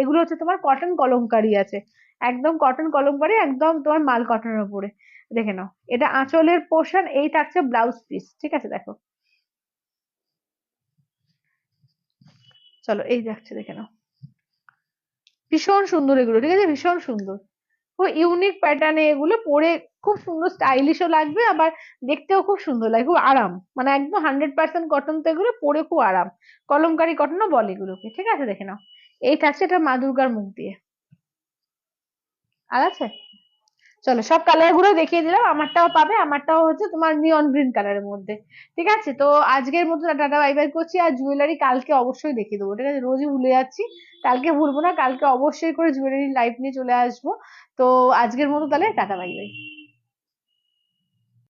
এগুলো হচ্ছে তোমার কটন কলমকারি আছে, একদম কটন কলমকারি, একদম তোমার মাল কটনের উপরে। দেখে নাও, এটা আঁচলের পোর্শন, এই থাকছে ব্লাউজ পিস, ঠিক আছে দেখো। চলো এই যাচ্ছে, দেখে নাও, ভীষণ সুন্দর এগুলো, ঠিক আছে, ভীষণ সুন্দর। খুব ইউনিক প্যাটার্নে এগুলো পরে, খুব সুন্দর স্টাইলিশও লাগবে, আবার দেখতেও খুব সুন্দর লাগে, খুব আরাম, মানে একদম 100% কটন, তো এগুলো পরে খুব আরাম। কলমকারী কটনও বলে এগুলোকে, ঠিক আছে দেখে নাও। এই থাকছে এটা মা দুর্গার মুখ দিয়ে। আর আছে, চলো সব কালার গুলো দেখিয়ে দিলাম, আমারটাও পাবে, আমারটাও হচ্ছে তোমার নিয়ন গ্রিন কালারের মধ্যে। ঠিক আছে, তো আজকের মতো টাটা বাই বাই করছি, আর জুয়েলারি কালকে অবশ্যই দেখিয়ে দেবো, ঠিক আছে, রোজই ভুলে যাচ্ছি, কালকে ভুলবো না, কালকে অবশ্যই করে জুয়েলারি লাইভ নিয়ে চলে আসবো। তো আজকের মতো তাহলে টাটা বাই বাই।